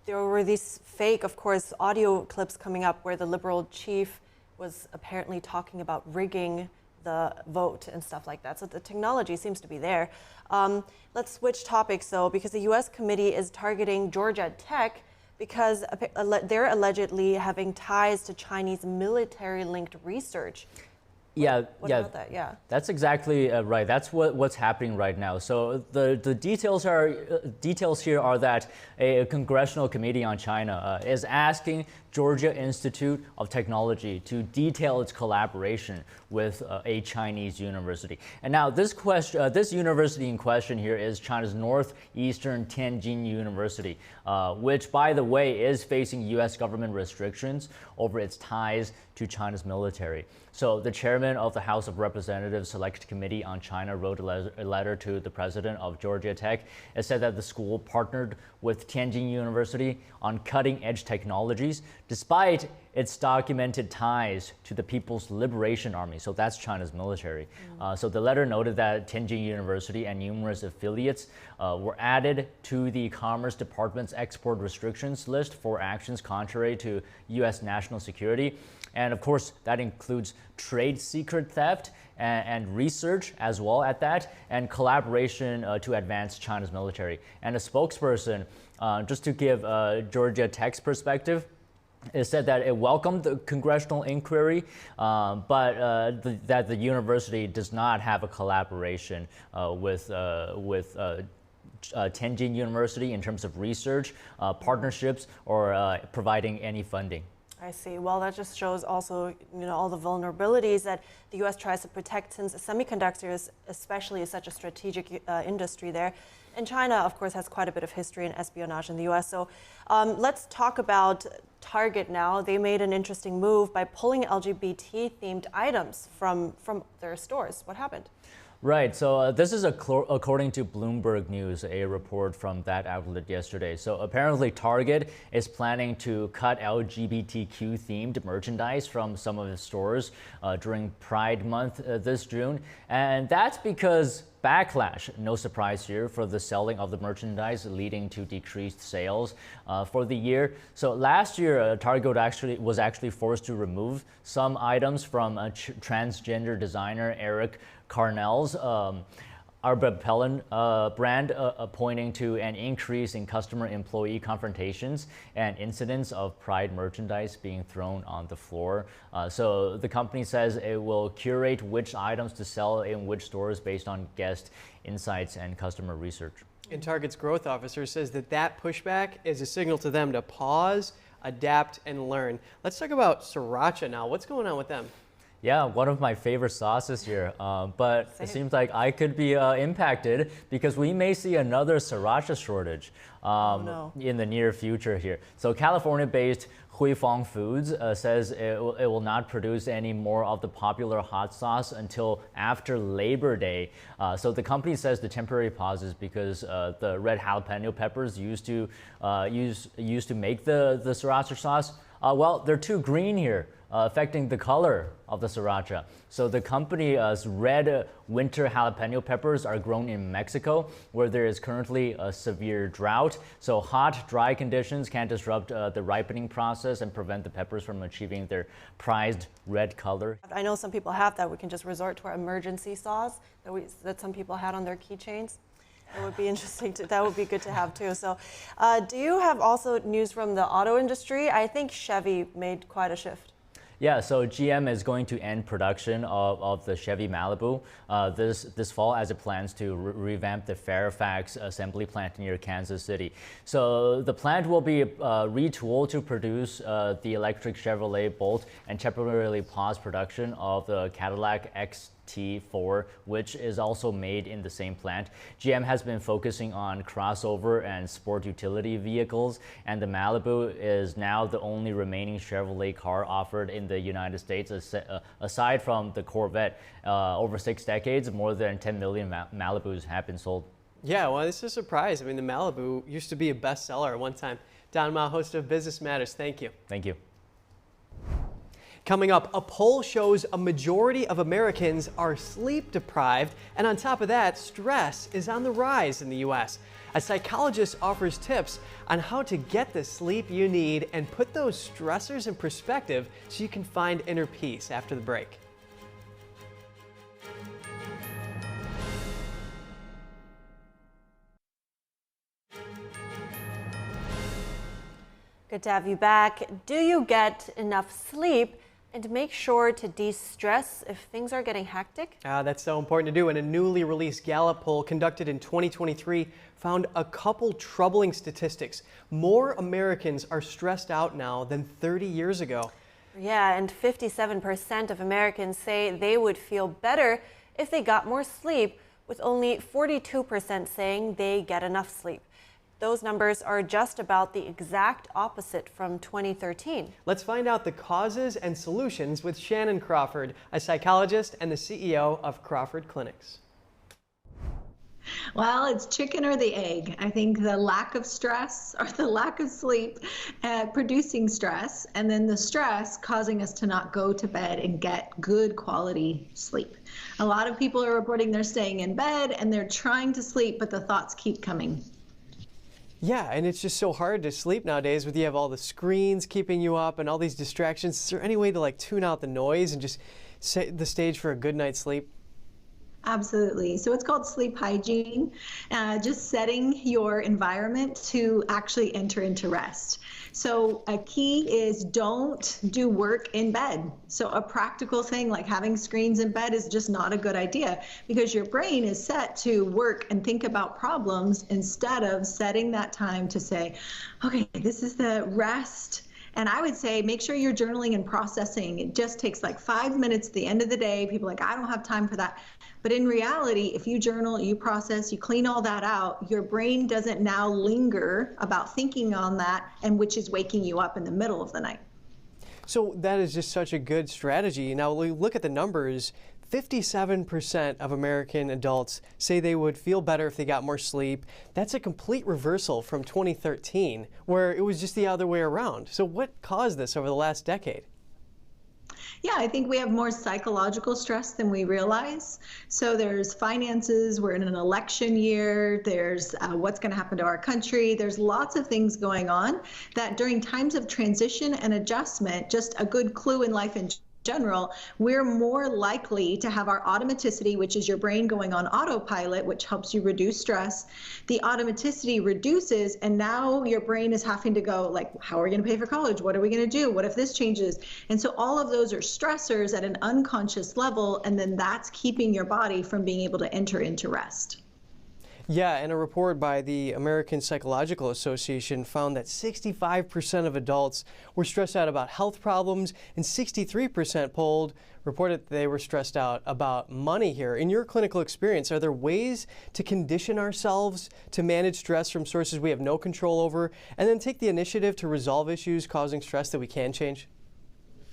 there were these fake, of course, audio clips coming up where the liberal chief was apparently talking about rigging the vote and stuff like that. So the technology seems to be there. Let's switch topics, though, because the U.S. committee is targeting Georgia Tech because they're allegedly having ties to Chinese military-linked research. Yeah, what about that? Yeah, that's exactly right. That's what's happening right now. So the details here are that a congressional committee on China is asking Georgia Institute of Technology to detail its collaboration with a Chinese university. And now this university in question here is China's Northeastern Tianjin University, which, by the way, is facing U.S. government restrictions over its ties to China's military. So the chairman of the House of Representatives Select Committee on China wrote a letter to the president of Georgia Tech. It said that the school partnered with Tianjin University on cutting-edge technologies, despite its documented ties to the People's Liberation Army. So that's China's military. So the letter noted that Tianjin University and numerous affiliates were added to the Commerce Department's export restrictions list for actions contrary to U.S. national security. And of course, that includes trade secret theft and research as well at that, and collaboration to advance China's military. And a spokesperson, just to give Georgia Tech's perspective, it said that it welcomed the congressional inquiry, but that the university does not have a collaboration with Tianjin University in terms of research, partnerships, or providing any funding. I see. Well, that just shows also, all the vulnerabilities that the U.S. tries to protect, since semiconductors especially is such a strategic industry there. And China, of course, has quite a bit of history in espionage in the U.S. So let's talk about Target now. They made an interesting move by pulling LGBT-themed items from their stores. What happened? Right, so this is according to Bloomberg News, a report from that outlet yesterday. So apparently Target is planning to cut LGBTQ-themed merchandise from some of its stores during Pride Month this June. And that's because backlash, no surprise here, for the selling of the merchandise, leading to decreased sales for the year. So last year, Target was actually forced to remove some items from transgender designer Eric Carnell's Arba Pellin brand, pointing to an increase in customer-employee confrontations and incidents of Pride merchandise being thrown on the floor. So the company says it will curate which items to sell in which stores based on guest insights and customer research. And Target's growth officer says that pushback is a signal to them to pause, adapt, and learn. Let's talk about Sriracha now. What's going on with them? Yeah, one of my favorite sauces here, but it seems like I could be impacted because we may see another Sriracha shortage in the near future here. So California-based Huifeng Foods says it will not produce any more of the popular hot sauce until after Labor Day. So the company says the temporary pause is because the red jalapeno peppers used to make the Sriracha sauce Well, they're too green here, affecting the color of the sriracha. So the company's red winter jalapeno peppers are grown in Mexico, where there is currently a severe drought. So hot, dry conditions can disrupt the ripening process and prevent the peppers from achieving their prized red color. I know some people have that. We can just resort to our emergency saws that some people had on their keychains. That would be interesting. That would be good to have too. So do you have also news from the auto industry? I think Chevy made quite a shift. Yeah, so GM is going to end production of the Chevy Malibu this fall, as it plans to revamp the Fairfax assembly plant near Kansas City. So the plant will be retooled to produce the electric Chevrolet Bolt and temporarily pause production of the Cadillac XT4, which is also made in the same plant. GM has been focusing on crossover and sport utility vehicles, and the Malibu is now the only remaining Chevrolet car offered in the United States, aside from the Corvette. Over 6 decades, more than 10 million Malibus have been sold. Yeah, well, this is a surprise. I mean, the Malibu used to be a bestseller at one time. Don Ma, host of Business Matters, thank you. Thank you. Coming up, a poll shows a majority of Americans are sleep deprived, and on top of that, stress is on the rise in the U.S. A psychologist offers tips on how to get the sleep you need and put those stressors in perspective so you can find inner peace after the break. Good to have you back. Do you get enough sleep? And make sure to de-stress if things are getting hectic? That's so important to do. And a newly released Gallup poll conducted in 2023 found a couple troubling statistics. More Americans are stressed out now than 30 years ago. Yeah, and 57% of Americans say they would feel better if they got more sleep, with only 42% saying they get enough sleep. Those numbers are just about the exact opposite from 2013. Let's find out the causes and solutions with Shannon Crawford, a psychologist and the CEO of Crawford Clinics. Well, it's chicken or the egg. I think the lack of stress or the lack of sleep producing stress, and then the stress causing us to not go to bed and get good quality sleep. A lot of people are reporting they're staying in bed and they're trying to sleep, but the thoughts keep coming. Yeah, and it's just so hard to sleep nowadays with you have all the screens keeping you up and all these distractions. Is there any way to tune out the noise and just set the stage for a good night's sleep? Absolutely. So it's called sleep hygiene, just setting your environment to actually enter into rest. So a key is don't do work in bed. So a practical thing like having screens in bed is just not a good idea because your brain is set to work and think about problems instead of setting that time to say, okay, this is the rest. And I would say make sure you're journaling and processing. It just takes like 5 minutes at the end of the day. People are like, I don't have time for that. But in reality, if you journal, you process, you clean all that out, your brain doesn't now linger about thinking on that, and which is waking you up in the middle of the night. So that is just such a good strategy. Now, we look at the numbers. 57% of American adults say they would feel better if they got more sleep. That's a complete reversal from 2013, where it was just the other way around. So what caused this over the last decade? Yeah, I think we have more psychological stress than we realize. So there's finances, we're in an election year, there's what's going to happen to our country. There's lots of things going on that during times of transition and adjustment, just a good clue in life in general, we're more likely to have our automaticity, which is your brain going on autopilot, which helps you reduce stress. The automaticity reduces, and now your brain is having to go like, how are we going to pay for college? What are we going to do? What if this changes? And so all of those are stressors at an unconscious level, and then that's keeping your body from being able to enter into rest. Yeah, and a report by the American Psychological Association found that 65% of adults were stressed out about health problems, and 63% polled reported that they were stressed out about money here. In your clinical experience, are there ways to condition ourselves to manage stress from sources we have no control over, and then take the initiative to resolve issues causing stress that we can change?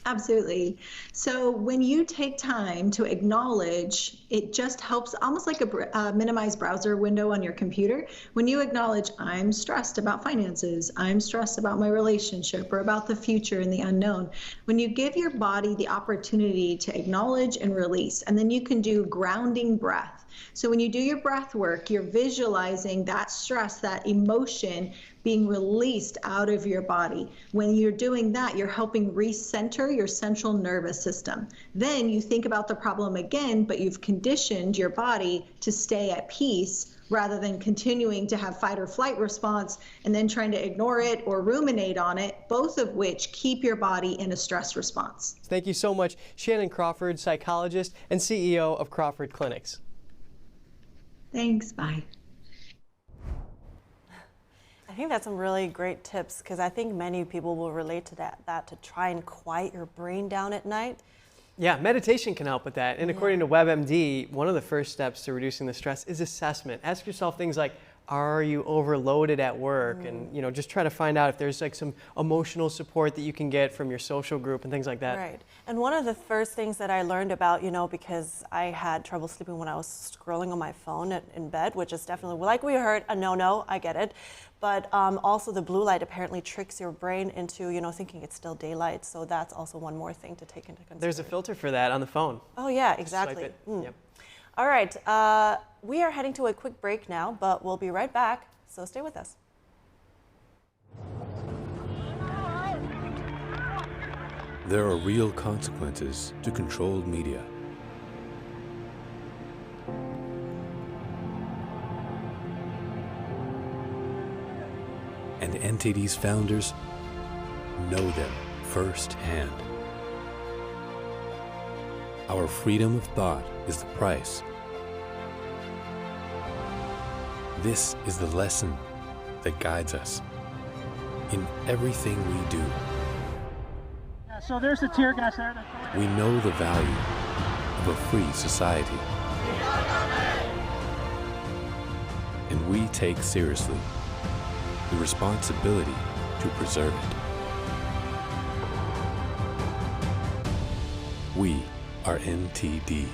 Absolutely. So when you take time to acknowledge, it just helps, almost like a minimized browser window on your computer. When you acknowledge, I'm stressed about finances, I'm stressed about my relationship, or about the future and the unknown. When you give your body the opportunity to acknowledge and release, and then you can do grounding breath. So when you do your breath work, you're visualizing that stress, that emotion being released out of your body. When you're doing that, you're helping recenter your central nervous system. Then you think about the problem again, but you've conditioned your body to stay at peace rather than continuing to have fight or flight response and then trying to ignore it or ruminate on it, both of which keep your body in a stress response. Thank you so much, Shannon Crawford, psychologist and CEO of Crawford Clinics. Thanks, bye. I think that's some really great tips, because I think many people will relate to that to try and quiet your brain down at night. Yeah, meditation can help with that. And according to WebMD, one of the first steps to reducing the stress is assessment. Ask yourself things like, are you overloaded at work? And, you know, just try to find out if there's like some emotional support that you can get from your social group and things like that. Right. And one of the first things that I learned about, you know, because I had trouble sleeping when I was scrolling on my phone in bed, which is definitely, like we heard, a no-no, I get it. But also the blue light apparently tricks your brain into, you know, thinking it's still daylight. So that's also one more thing to take into consideration. There's a filter for that on the phone. Oh yeah, exactly. Yep. All right, we are heading to a quick break now, but we'll be right back, so stay with us. There are real consequences to controlled media. And NTD's founders know them firsthand. Our freedom of thought is the price. This is the lesson that guides us in everything we do. Yeah, so there's the tear gas there. We know the value of a free society. And we take seriously the responsibility to preserve it. We are NTD.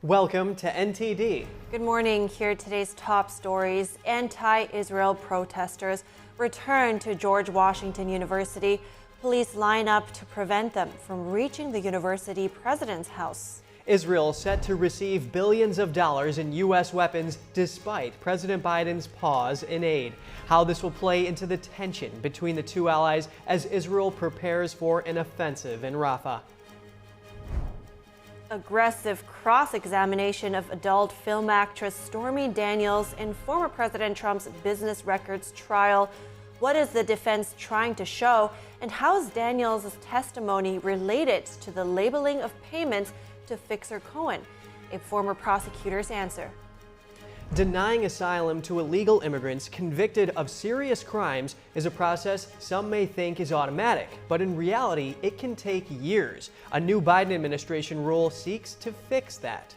Welcome to NTD. Good morning. Here are today's top stories. Anti-Israel protesters return to George Washington University. Police line up to prevent them from reaching the university president's house. Israel set to receive billions of dollars in U.S. weapons despite President Biden's pause in aid. How this will play into the tension between the two allies as Israel prepares for an offensive in Rafah. Aggressive cross-examination of adult film actress Stormy Daniels in former President Trump's business records trial. What is the defense trying to show, and how is Daniels' testimony related to the labeling of payments to Fixer Cohen? A former prosecutor's answer. Denying asylum to illegal immigrants convicted of serious crimes is a process some may think is automatic, but in reality, it can take years. A new Biden administration rule seeks to fix that.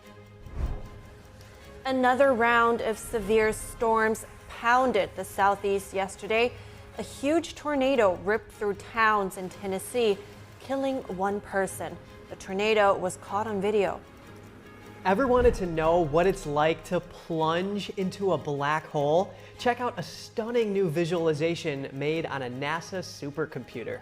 Another round of severe storms pounded the southeast yesterday. A huge tornado ripped through towns in Tennessee, killing one person. The tornado was caught on video. Ever wanted to know what it's like to plunge into a black hole? Check out a stunning new visualization made on a NASA supercomputer.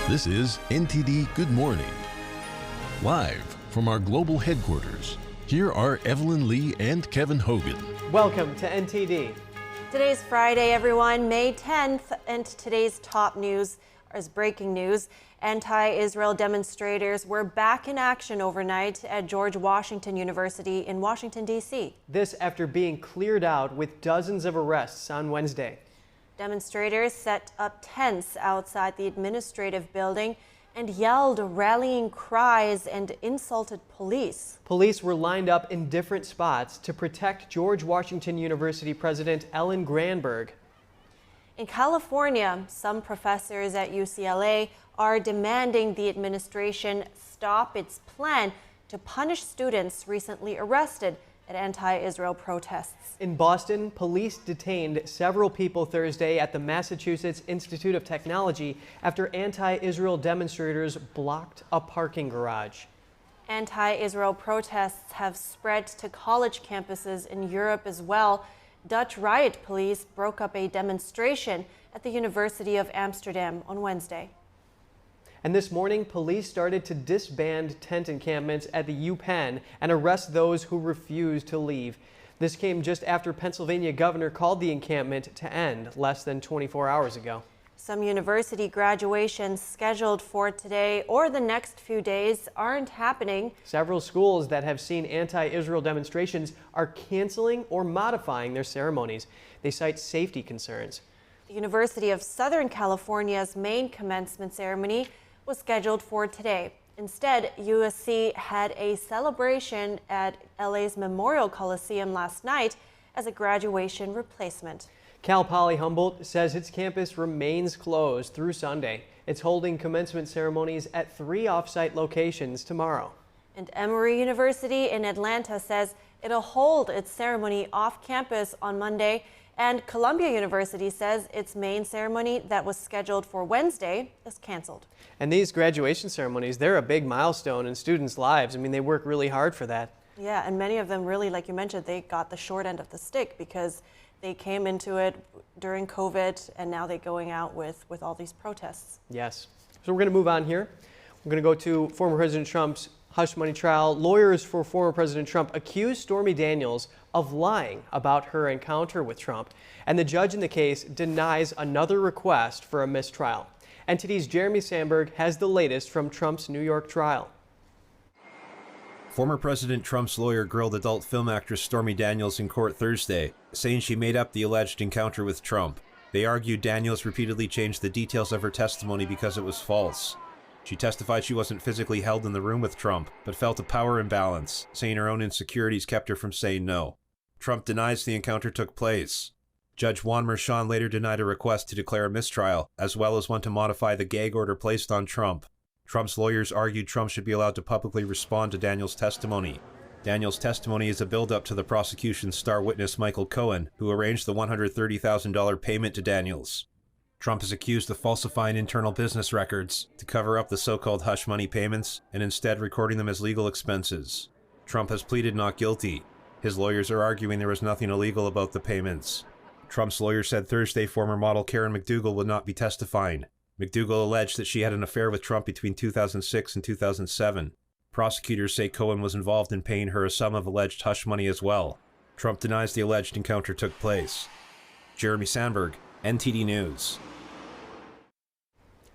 This is NTD Good Morning. Live from our global headquarters, here are Evelyn Lee and Kevin Hogan. Welcome to NTD. Today's Friday, everyone, May 10th, and today's top news is breaking news. Anti-Israel demonstrators were back in action overnight at George Washington University in Washington, D.C. This after being cleared out with dozens of arrests on Wednesday. Demonstrators set up tents outside the administrative building and yelled rallying cries and insulted police. Police were lined up in different spots to protect George Washington University President Ellen Granberg. In California, some professors at UCLA are demanding the administration stop its plan to punish students recently arrested at anti-Israel protests. In Boston, police detained several people Thursday at the Massachusetts Institute of Technology after anti-Israel demonstrators blocked a parking garage. Anti-Israel protests have spread to college campuses in Europe as well. Dutch riot police broke up a demonstration at the University of Amsterdam on Wednesday. And this morning, police started to disband tent encampments at the UPenn and arrest those who refused to leave. This came just after Pennsylvania governor called the encampment to end less than 24 hours ago. Some university graduations scheduled for today or the next few days aren't happening. Several schools that have seen anti-Israel demonstrations are canceling or modifying their ceremonies. They cite safety concerns. The University of Southern California's main commencement ceremony was scheduled for today. Instead, USC had a celebration at LA's Memorial Coliseum last night as a graduation replacement. Cal Poly Humboldt says its campus remains closed through Sunday. It's holding commencement ceremonies at 3 off-site locations tomorrow. And Emory University in Atlanta says it'll hold its ceremony off campus on Monday. And Columbia University says its main ceremony that was scheduled for Wednesday is canceled. And these graduation ceremonies, they're a big milestone in students' lives. I mean, they work really hard for that. Yeah, and many of them really, like you mentioned, they got the short end of the stick because they came into it during COVID and now they're going out with all these protests. Yes. So we're going to move on here. We're going to go to former President Trump's hush money trial. Lawyers for former President Trump accused Stormy Daniels of lying about her encounter with Trump, and the judge in the case denies another request for a mistrial. NTD's Jeremy Sandberg has the latest from Trump's New York trial. Former President Trump's lawyer grilled adult film actress Stormy Daniels in court Thursday, saying she made up the alleged encounter with Trump. They argued Daniels repeatedly changed the details of her testimony because it was false. She testified she wasn't physically held in the room with Trump, but felt a power imbalance, saying her own insecurities kept her from saying no. Trump denies the encounter took place. Judge Juan Merchan later denied a request to declare a mistrial, as well as one to modify the gag order placed on Trump. Trump's lawyers argued Trump should be allowed to publicly respond to Daniels' testimony. Daniels' testimony is a build-up to the prosecution's star witness Michael Cohen, who arranged the $130,000 payment to Daniels. Trump is accused of falsifying internal business records to cover up the so-called hush money payments and instead recording them as legal expenses. Trump has pleaded not guilty. His lawyers are arguing there was nothing illegal about the payments. Trump's lawyer said Thursday former model Karen McDougal would not be testifying. McDougal alleged that she had an affair with Trump between 2006 and 2007. Prosecutors say Cohen was involved in paying her a sum of alleged hush money as well. Trump denies the alleged encounter took place. Jeremy Sandberg, NTD News.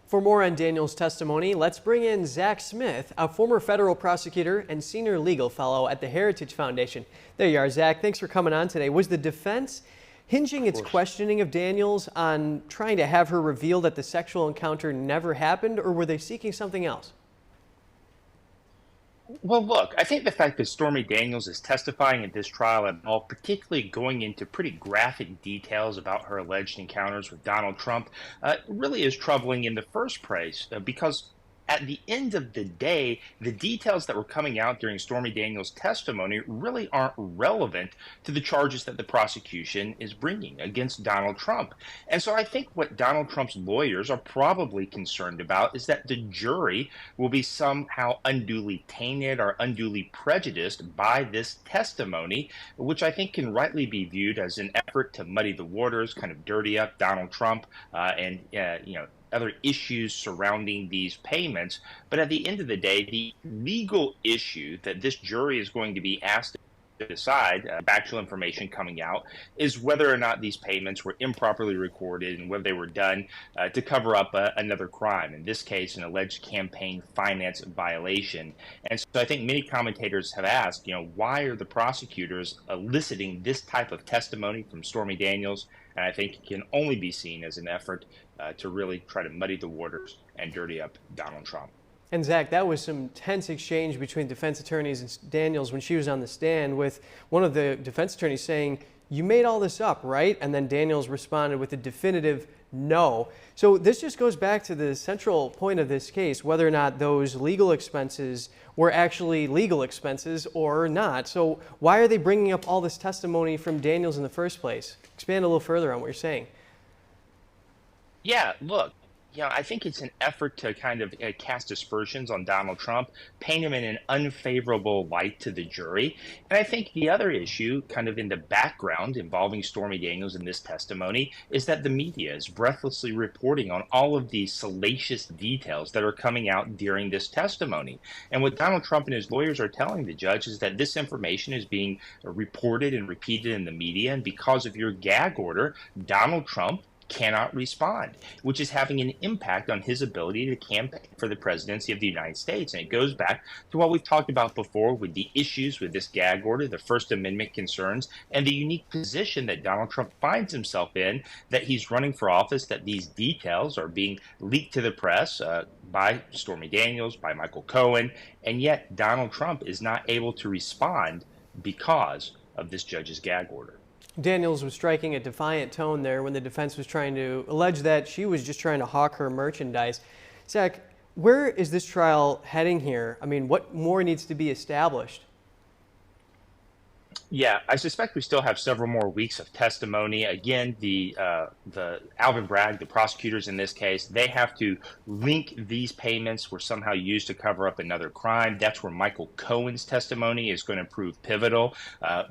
For more on Daniels' testimony, let's bring in Zach Smith, a former federal prosecutor and senior legal fellow at the Heritage Foundation. There you are, Zach. Thanks for coming on today. Was the defense hinging its questioning of Daniels on trying to have her reveal that the sexual encounter never happened, or were they seeking something else? Well, look, I think the fact that Stormy Daniels is testifying at this trial at all, particularly going into pretty graphic details about her alleged encounters with Donald Trump, really is troubling in the first place because at the end of the day, the details that were coming out during Stormy Daniels' testimony really aren't relevant to the charges that the prosecution is bringing against Donald Trump. And so I think what Donald Trump's lawyers are probably concerned about is that the jury will be somehow unduly tainted or unduly prejudiced by this testimony, which I think can rightly be viewed as an effort to muddy the waters, kind of dirty up Donald Trump and other issues surrounding these payments. But at the end of the day, the legal issue that this jury is going to be asked to decide, factual information coming out, is whether or not these payments were improperly recorded and whether they were done to cover up another crime, in this case, an alleged campaign finance violation. And so I think many commentators have asked, why are the prosecutors eliciting this type of testimony from Stormy Daniels? And I think it can only be seen as an effort to really try to muddy the waters and dirty up Donald Trump. And Zach, that was some tense exchange between defense attorneys and Daniels when she was on the stand, with one of the defense attorneys saying you made all this up, right? And then Daniels responded with a definitive no. So this just goes back to the central point of this case, whether or not those legal expenses were actually legal expenses or not. So why are they bringing up all this testimony from Daniels in the first place? Expand a little further on what you're saying. Yeah, look, I think it's an effort to kind of cast aspersions on Donald Trump, paint him in an unfavorable light to the jury. And I think the other issue, kind of in the background involving Stormy Daniels in this testimony, is that the media is breathlessly reporting on all of these salacious details that are coming out during this testimony. And what Donald Trump and his lawyers are telling the judge is that this information is being reported and repeated in the media, and because of your gag order, Donald Trump cannot respond, which is having an impact on his ability to campaign for the presidency of the United States. And it goes back to what we've talked about before with the issues with this gag order, the First Amendment concerns, and the unique position that Donald Trump finds himself in, that he's running for office, that these details are being leaked to the press by Stormy Daniels, by Michael Cohen, and yet Donald Trump is not able to respond because of this judge's gag order. Daniels was striking a defiant tone there when the defense was trying to allege that she was just trying to hawk her merchandise. Zach, where is this trial heading here? I mean, what more needs to be established? Yeah, I suspect we still have several more weeks of testimony. Again, the Alvin Bragg, the prosecutors in this case, they have to link these payments were somehow used to cover up another crime. That's where Michael Cohen's testimony is going to prove pivotal.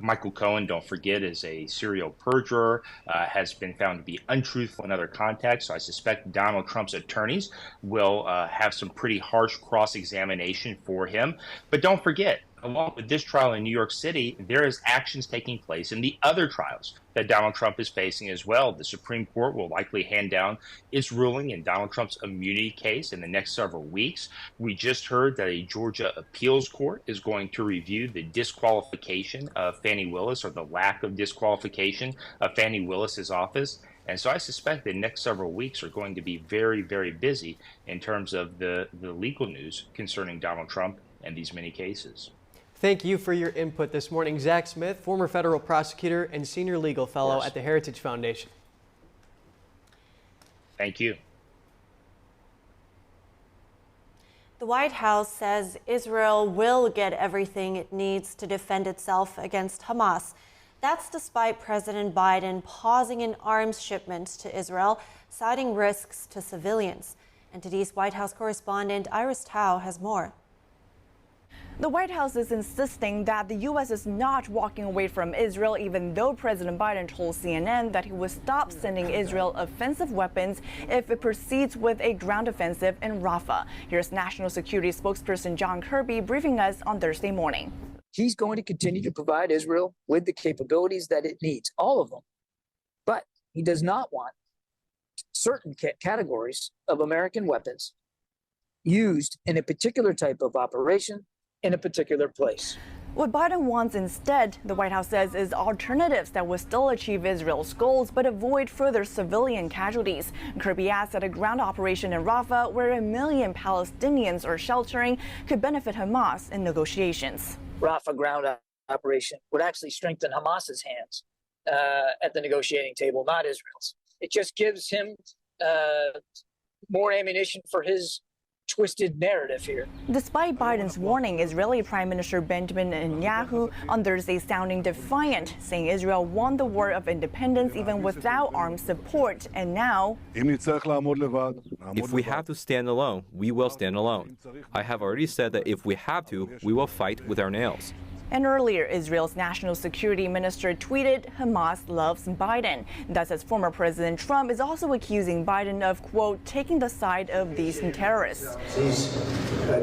Michael Cohen, don't forget, is a serial perjurer, has been found to be untruthful in other contexts. So I suspect Donald Trump's attorneys will have some pretty harsh cross-examination for him. But don't forget, along with this trial in New York City, there is actions taking place in the other trials that Donald Trump is facing as well. The Supreme Court will likely hand down its ruling in Donald Trump's immunity case in the next several weeks. We just heard that a Georgia appeals court is going to review the disqualification of Fani Willis, or the lack of disqualification of Fani Willis's office. And so I suspect the next several weeks are going to be very, very busy in terms of the legal news concerning Donald Trump and these many cases. Thank you for your input this morning. Zach Smith, former federal prosecutor and senior legal fellow at the Heritage Foundation. Thank you. The White House says Israel will get everything it needs to defend itself against Hamas. That's despite President Biden pausing an arms shipment to Israel, citing risks to civilians. And today's White House correspondent Iris Tao has more. The White House is insisting that the U.S. is not walking away from Israel, even though President Biden told CNN that he would stop sending Israel offensive weapons if it proceeds with a ground offensive in Rafah. Here's National Security spokesperson John Kirby briefing us on Thursday morning. He's going to continue to provide Israel with the capabilities that it needs, all of them. But he does not want certain categories of American weapons used in a particular type of operation in a particular place. What Biden wants instead, the White House says, is alternatives that will still achieve Israel's goals but avoid further civilian casualties. Kirby adds that a ground operation in Rafah, where 1 million Palestinians are sheltering, could benefit Hamas in negotiations. Rafah ground operation would actually strengthen Hamas's hands at the negotiating table, not Israel's. It just gives him more ammunition for his twisted narrative here. Despite Biden's warning, Israeli Prime Minister Benjamin Netanyahu on Thursday sounding defiant, saying Israel won the war of independence even without armed support. And now, if we have to stand alone, we will stand alone. I have already said that if we have to, we will fight with our nails. And earlier, Israel's national security minister tweeted, Hamas loves Biden. That's as former President Trump is also accusing Biden of, quote, taking the side of these terrorists. He's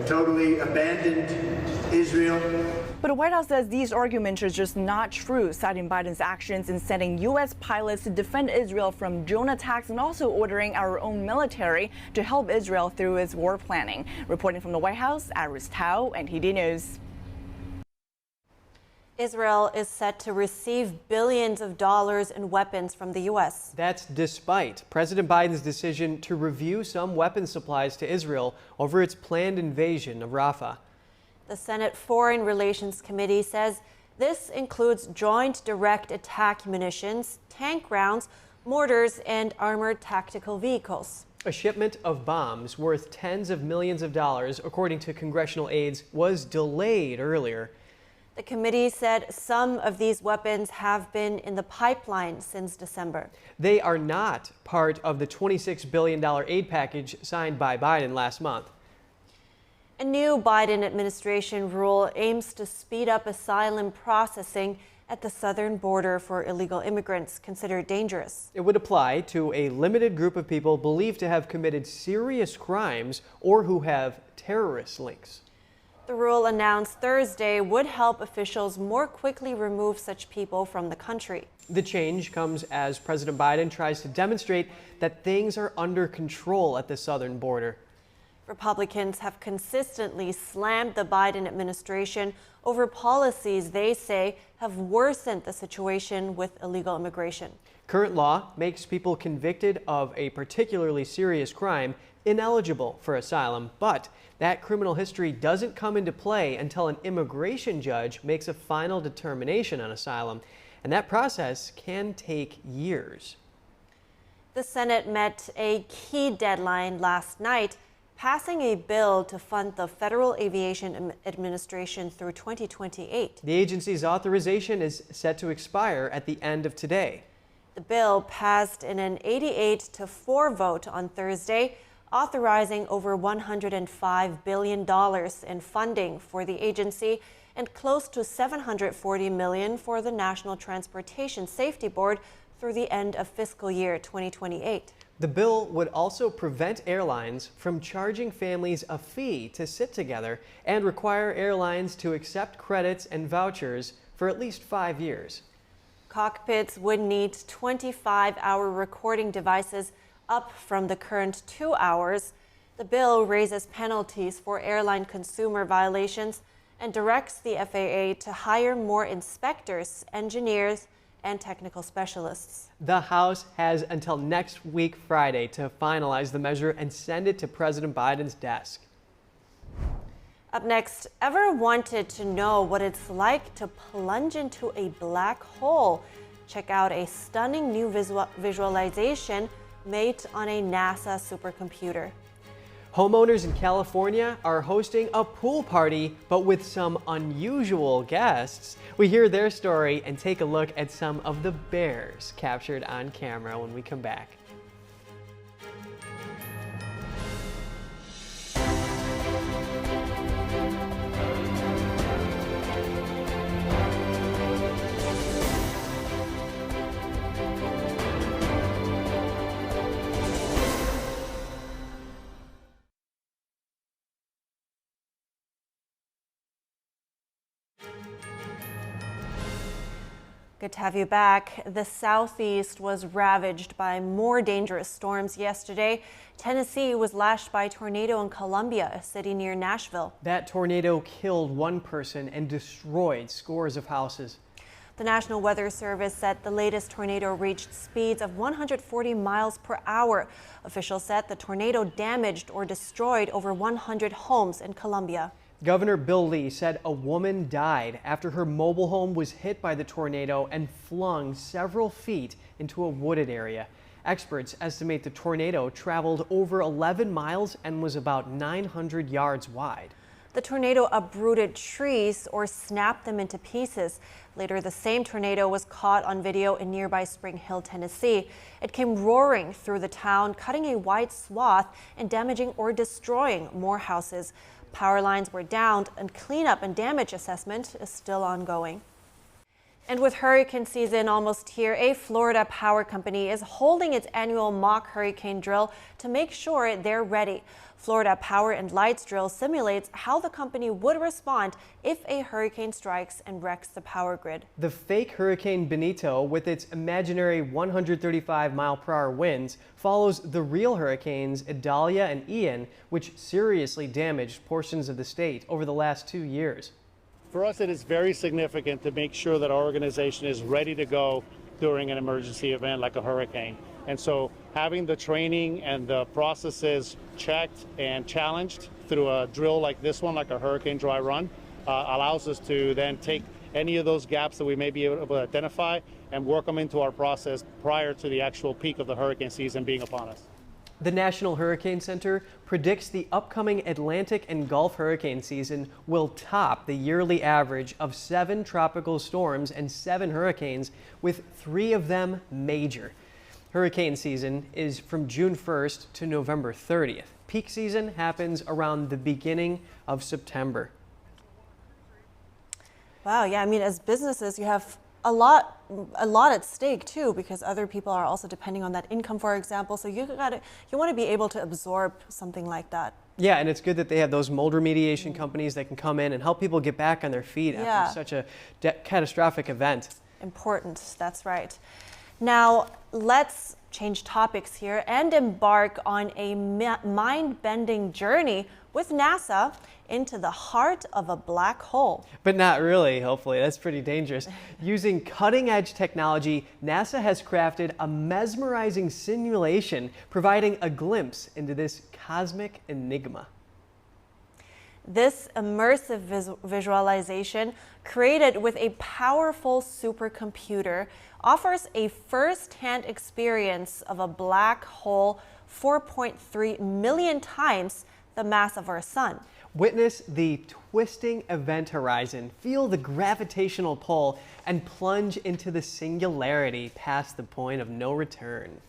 totally abandoned Israel. But the White House says these arguments are just not true, citing Biden's actions in sending U.S. pilots to defend Israel from drone attacks and also ordering our own military to help Israel through its war planning. Reporting from the White House, Iris Tao, NTD News. Israel is set to receive billions of dollars in weapons from the U.S. That's despite President Biden's decision to review some weapons supplies to Israel over its planned invasion of Rafah. The Senate Foreign Relations Committee says This includes joint direct attack munitions, tank rounds, mortars, and armored tactical vehicles. A shipment of bombs worth tens of millions of dollars, according to congressional aides, was delayed earlier. The committee said some of these weapons have been in the pipeline since December. They are not part of the $26 billion aid package signed by Biden last month. A new Biden administration rule aims to speed up asylum processing at the southern border for illegal immigrants considered dangerous. It would apply to a limited group of people believed to have committed serious crimes or who have terrorist links. The rule announced Thursday would help officials more quickly remove such people from the country. The change comes as President Biden tries to demonstrate that things are under control at the southern border. Republicans have consistently slammed the Biden administration over policies they say have worsened the situation with illegal immigration. Current law makes people convicted of a particularly serious crime ineligible for asylum, but that criminal history doesn't come into play until an immigration judge makes a final determination on asylum, and that process can take years. The Senate met a key deadline last night, passing a bill to fund the Federal Aviation Administration through 2028. The agency's authorization is set to expire at the end of today. The bill passed in an 88-4 vote on Thursday, authorizing over $105 billion in funding for the agency and close to $740 million for the National Transportation Safety Board through the end of fiscal year 2028. The bill would also prevent airlines from charging families a fee to sit together and require airlines to accept credits and vouchers for at least 5 years. Cockpits would need 25-hour recording devices, up from the current 2 hours. The bill raises penalties for airline consumer violations and directs the FAA to hire more inspectors, engineers, and technical specialists. The House has until next week Friday to finalize the measure and send it to President Biden's desk. Up next, ever wanted to know what it's like to plunge into a black hole? Check out a stunning new visualization made on a NASA supercomputer. Homeowners in California are hosting a pool party, but with some unusual guests. We hear their story and take a look at some of the bears captured on camera when we come back. Good to have you back. The Southeast was ravaged by more dangerous storms yesterday. Tennessee was lashed by a tornado in Columbia, a city near Nashville. That tornado killed one person and destroyed scores of houses. The National Weather Service said the latest tornado reached speeds of 140 miles per hour. Officials said the tornado damaged or destroyed over 100 homes in Columbia. Governor Bill Lee said a woman died after her mobile home was hit by the tornado and flung several feet into a wooded area. Experts estimate the tornado traveled over 11 miles and was about 900 yards wide. The tornado uprooted trees or snapped them into pieces. Later, the same tornado was caught on video in nearby Spring Hill, Tennessee. It came roaring through the town, cutting a wide swath and damaging or destroying more houses. Power lines were downed, and cleanup and damage assessment is still ongoing. And with hurricane season almost here, a Florida power company is holding its annual mock hurricane drill to make sure they're ready. Florida Power and Lights drill simulates how the company would respond if a hurricane strikes and wrecks the power grid. The fake Hurricane Benito, with its imaginary 135-mile-per-hour winds, follows the real hurricanes Idalia and Ian, which seriously damaged portions of the state over the last 2 years. For us, it is very significant to make sure that our organization is ready to go during an emergency event like a hurricane. And so having the training and the processes checked and challenged through a drill like this one, like a hurricane dry run, allows us to then take any of those gaps that we may be able to identify and work them into our process prior to the actual peak of the hurricane season being upon us. The National Hurricane Center predicts the upcoming Atlantic and Gulf hurricane season will top the yearly average of 7 tropical storms and 7 hurricanes, with 3 of them major. Hurricane season is from June 1st to November 30th. Peak season happens around the beginning of September. Wow, yeah, I mean, as businesses, you have a lot at stake too, because other people are also depending on that income, for example. So you want to be able to absorb something like that. Yeah, and it's good that they have those mold remediation companies that can come in and help people get back on their feet after such a catastrophic event. Important, that's right. Now, let's change topics here and embark on a mind-bending journey with NASA into the heart of a black hole. But not really, hopefully. That's pretty dangerous. Using cutting-edge technology, NASA has crafted a mesmerizing simulation providing a glimpse into this cosmic enigma. This immersive visualization, created with a powerful supercomputer, offers a first-hand experience of a black hole 4.3 million times the mass of our sun. Witness the twisting event horizon, feel the gravitational pull, and plunge into the singularity past the point of no return.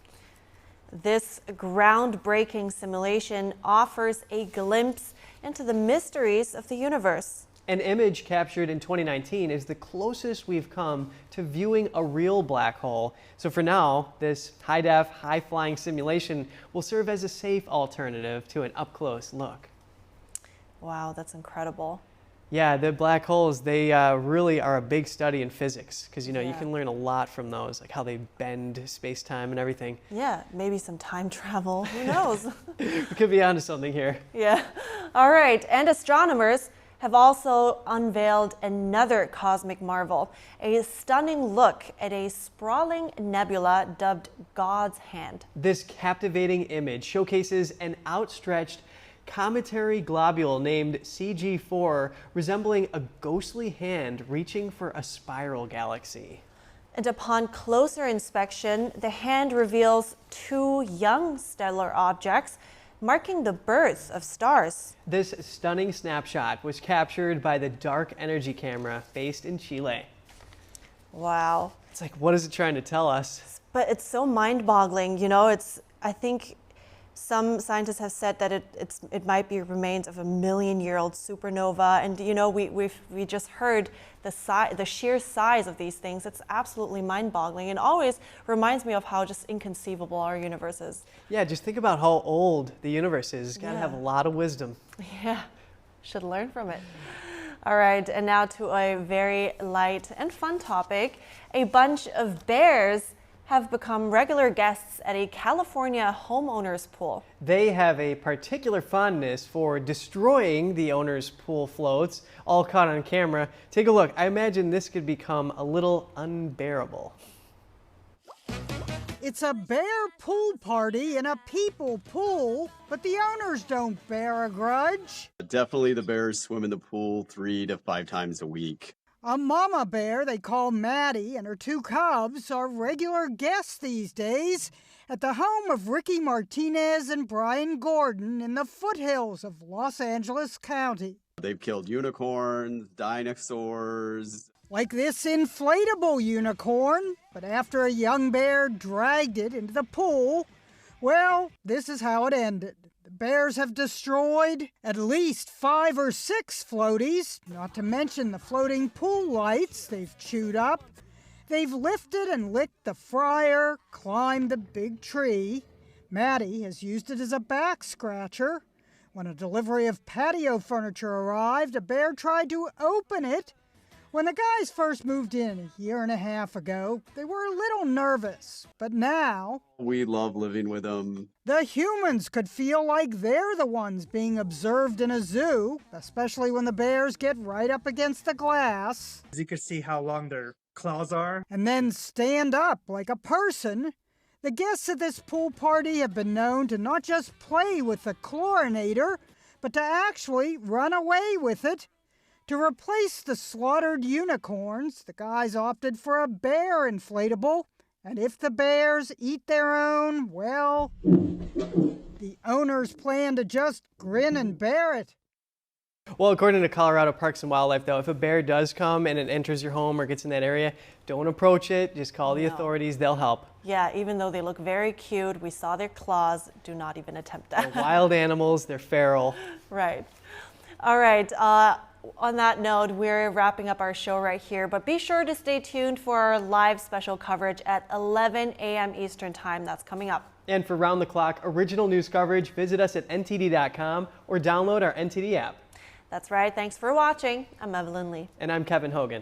This groundbreaking simulation offers a glimpse into the mysteries of the universe. An image captured in 2019 is the closest we've come to viewing a real black hole. So for now, this high-def, high-flying simulation will serve as a safe alternative to an up-close look. Wow, that's incredible. Yeah, the black holes, they really are a big study in physics because, you know, you can learn a lot from those, like how they bend space-time and everything. Yeah, maybe some time travel. Who knows? We could be onto something here. Yeah. All right, and astronomers have also unveiled another cosmic marvel, a stunning look at a sprawling nebula dubbed God's Hand. This captivating image showcases an outstretched cometary globule named CG4, resembling a ghostly hand reaching for a spiral galaxy. And upon closer inspection, the hand reveals 2 young stellar objects, marking the birth of stars. This stunning snapshot was captured by the Dark Energy camera based in Chile. Wow. It's like, what is it trying to tell us? But it's so mind-boggling, you know, I think some scientists have said that it might be remains of a million-year-old supernova, and you know we just heard the sheer size of these things. It's absolutely mind-boggling, and always reminds me of how just inconceivable our universe is. Yeah, just think about how old the universe is. It's got to have a lot of wisdom. Yeah, should learn from it. All right, and now to a very light and fun topic. A bunch of bears have become regular guests at a California homeowner's pool. They have a particular fondness for destroying the owner's pool floats, all caught on camera. Take a look. I imagine this could become a little unbearable. It's a bear pool party in a people pool, but the owners don't bear a grudge. Definitely the bears swim in the pool 3 to 5 times a week. A mama bear they call Maddie and her 2 cubs are regular guests these days at the home of Ricky Martinez and Brian Gordon in the foothills of Los Angeles County. They've killed unicorns, dinosaurs. Like this inflatable unicorn, but after a young bear dragged it into the pool, well, this is how it ended. The bears have destroyed at least 5 or 6 floaties, not to mention the floating pool lights they've chewed up. They've lifted and licked the fryer, climbed the big tree. Maddie has used it as a back scratcher. When a delivery of patio furniture arrived, a bear tried to open it. When the guys first moved in a year and a half ago, they were a little nervous, but now We love living with them. the humans could feel like they're the ones being observed in a zoo, especially when the bears get right up against the glass. You can see how long their claws are. And then stand up like a person. The guests at this pool party have been known to not just play with the chlorinator, but to actually run away with it. To replace the slaughtered unicorns, the guys opted for a bear inflatable. And if the bears eat their own, well, the owners plan to just grin and bear it. Well, according to Colorado Parks and Wildlife, though, if a bear does come and it enters your home or gets in that area, don't approach it. Just call the authorities. They'll help. Yeah, even though they look very cute, we saw their claws. Do not even attempt that. They're wild animals. They're feral. Right. All right. On that note, we're wrapping up our show right here, but be sure to stay tuned for our live special coverage at 11 a.m. Eastern Time. That's coming up. And for round-the-clock original news coverage, visit us at ntd.com or download our NTD app. That's right. Thanks for watching. I'm Evelyn Lee. And I'm Kevin Hogan.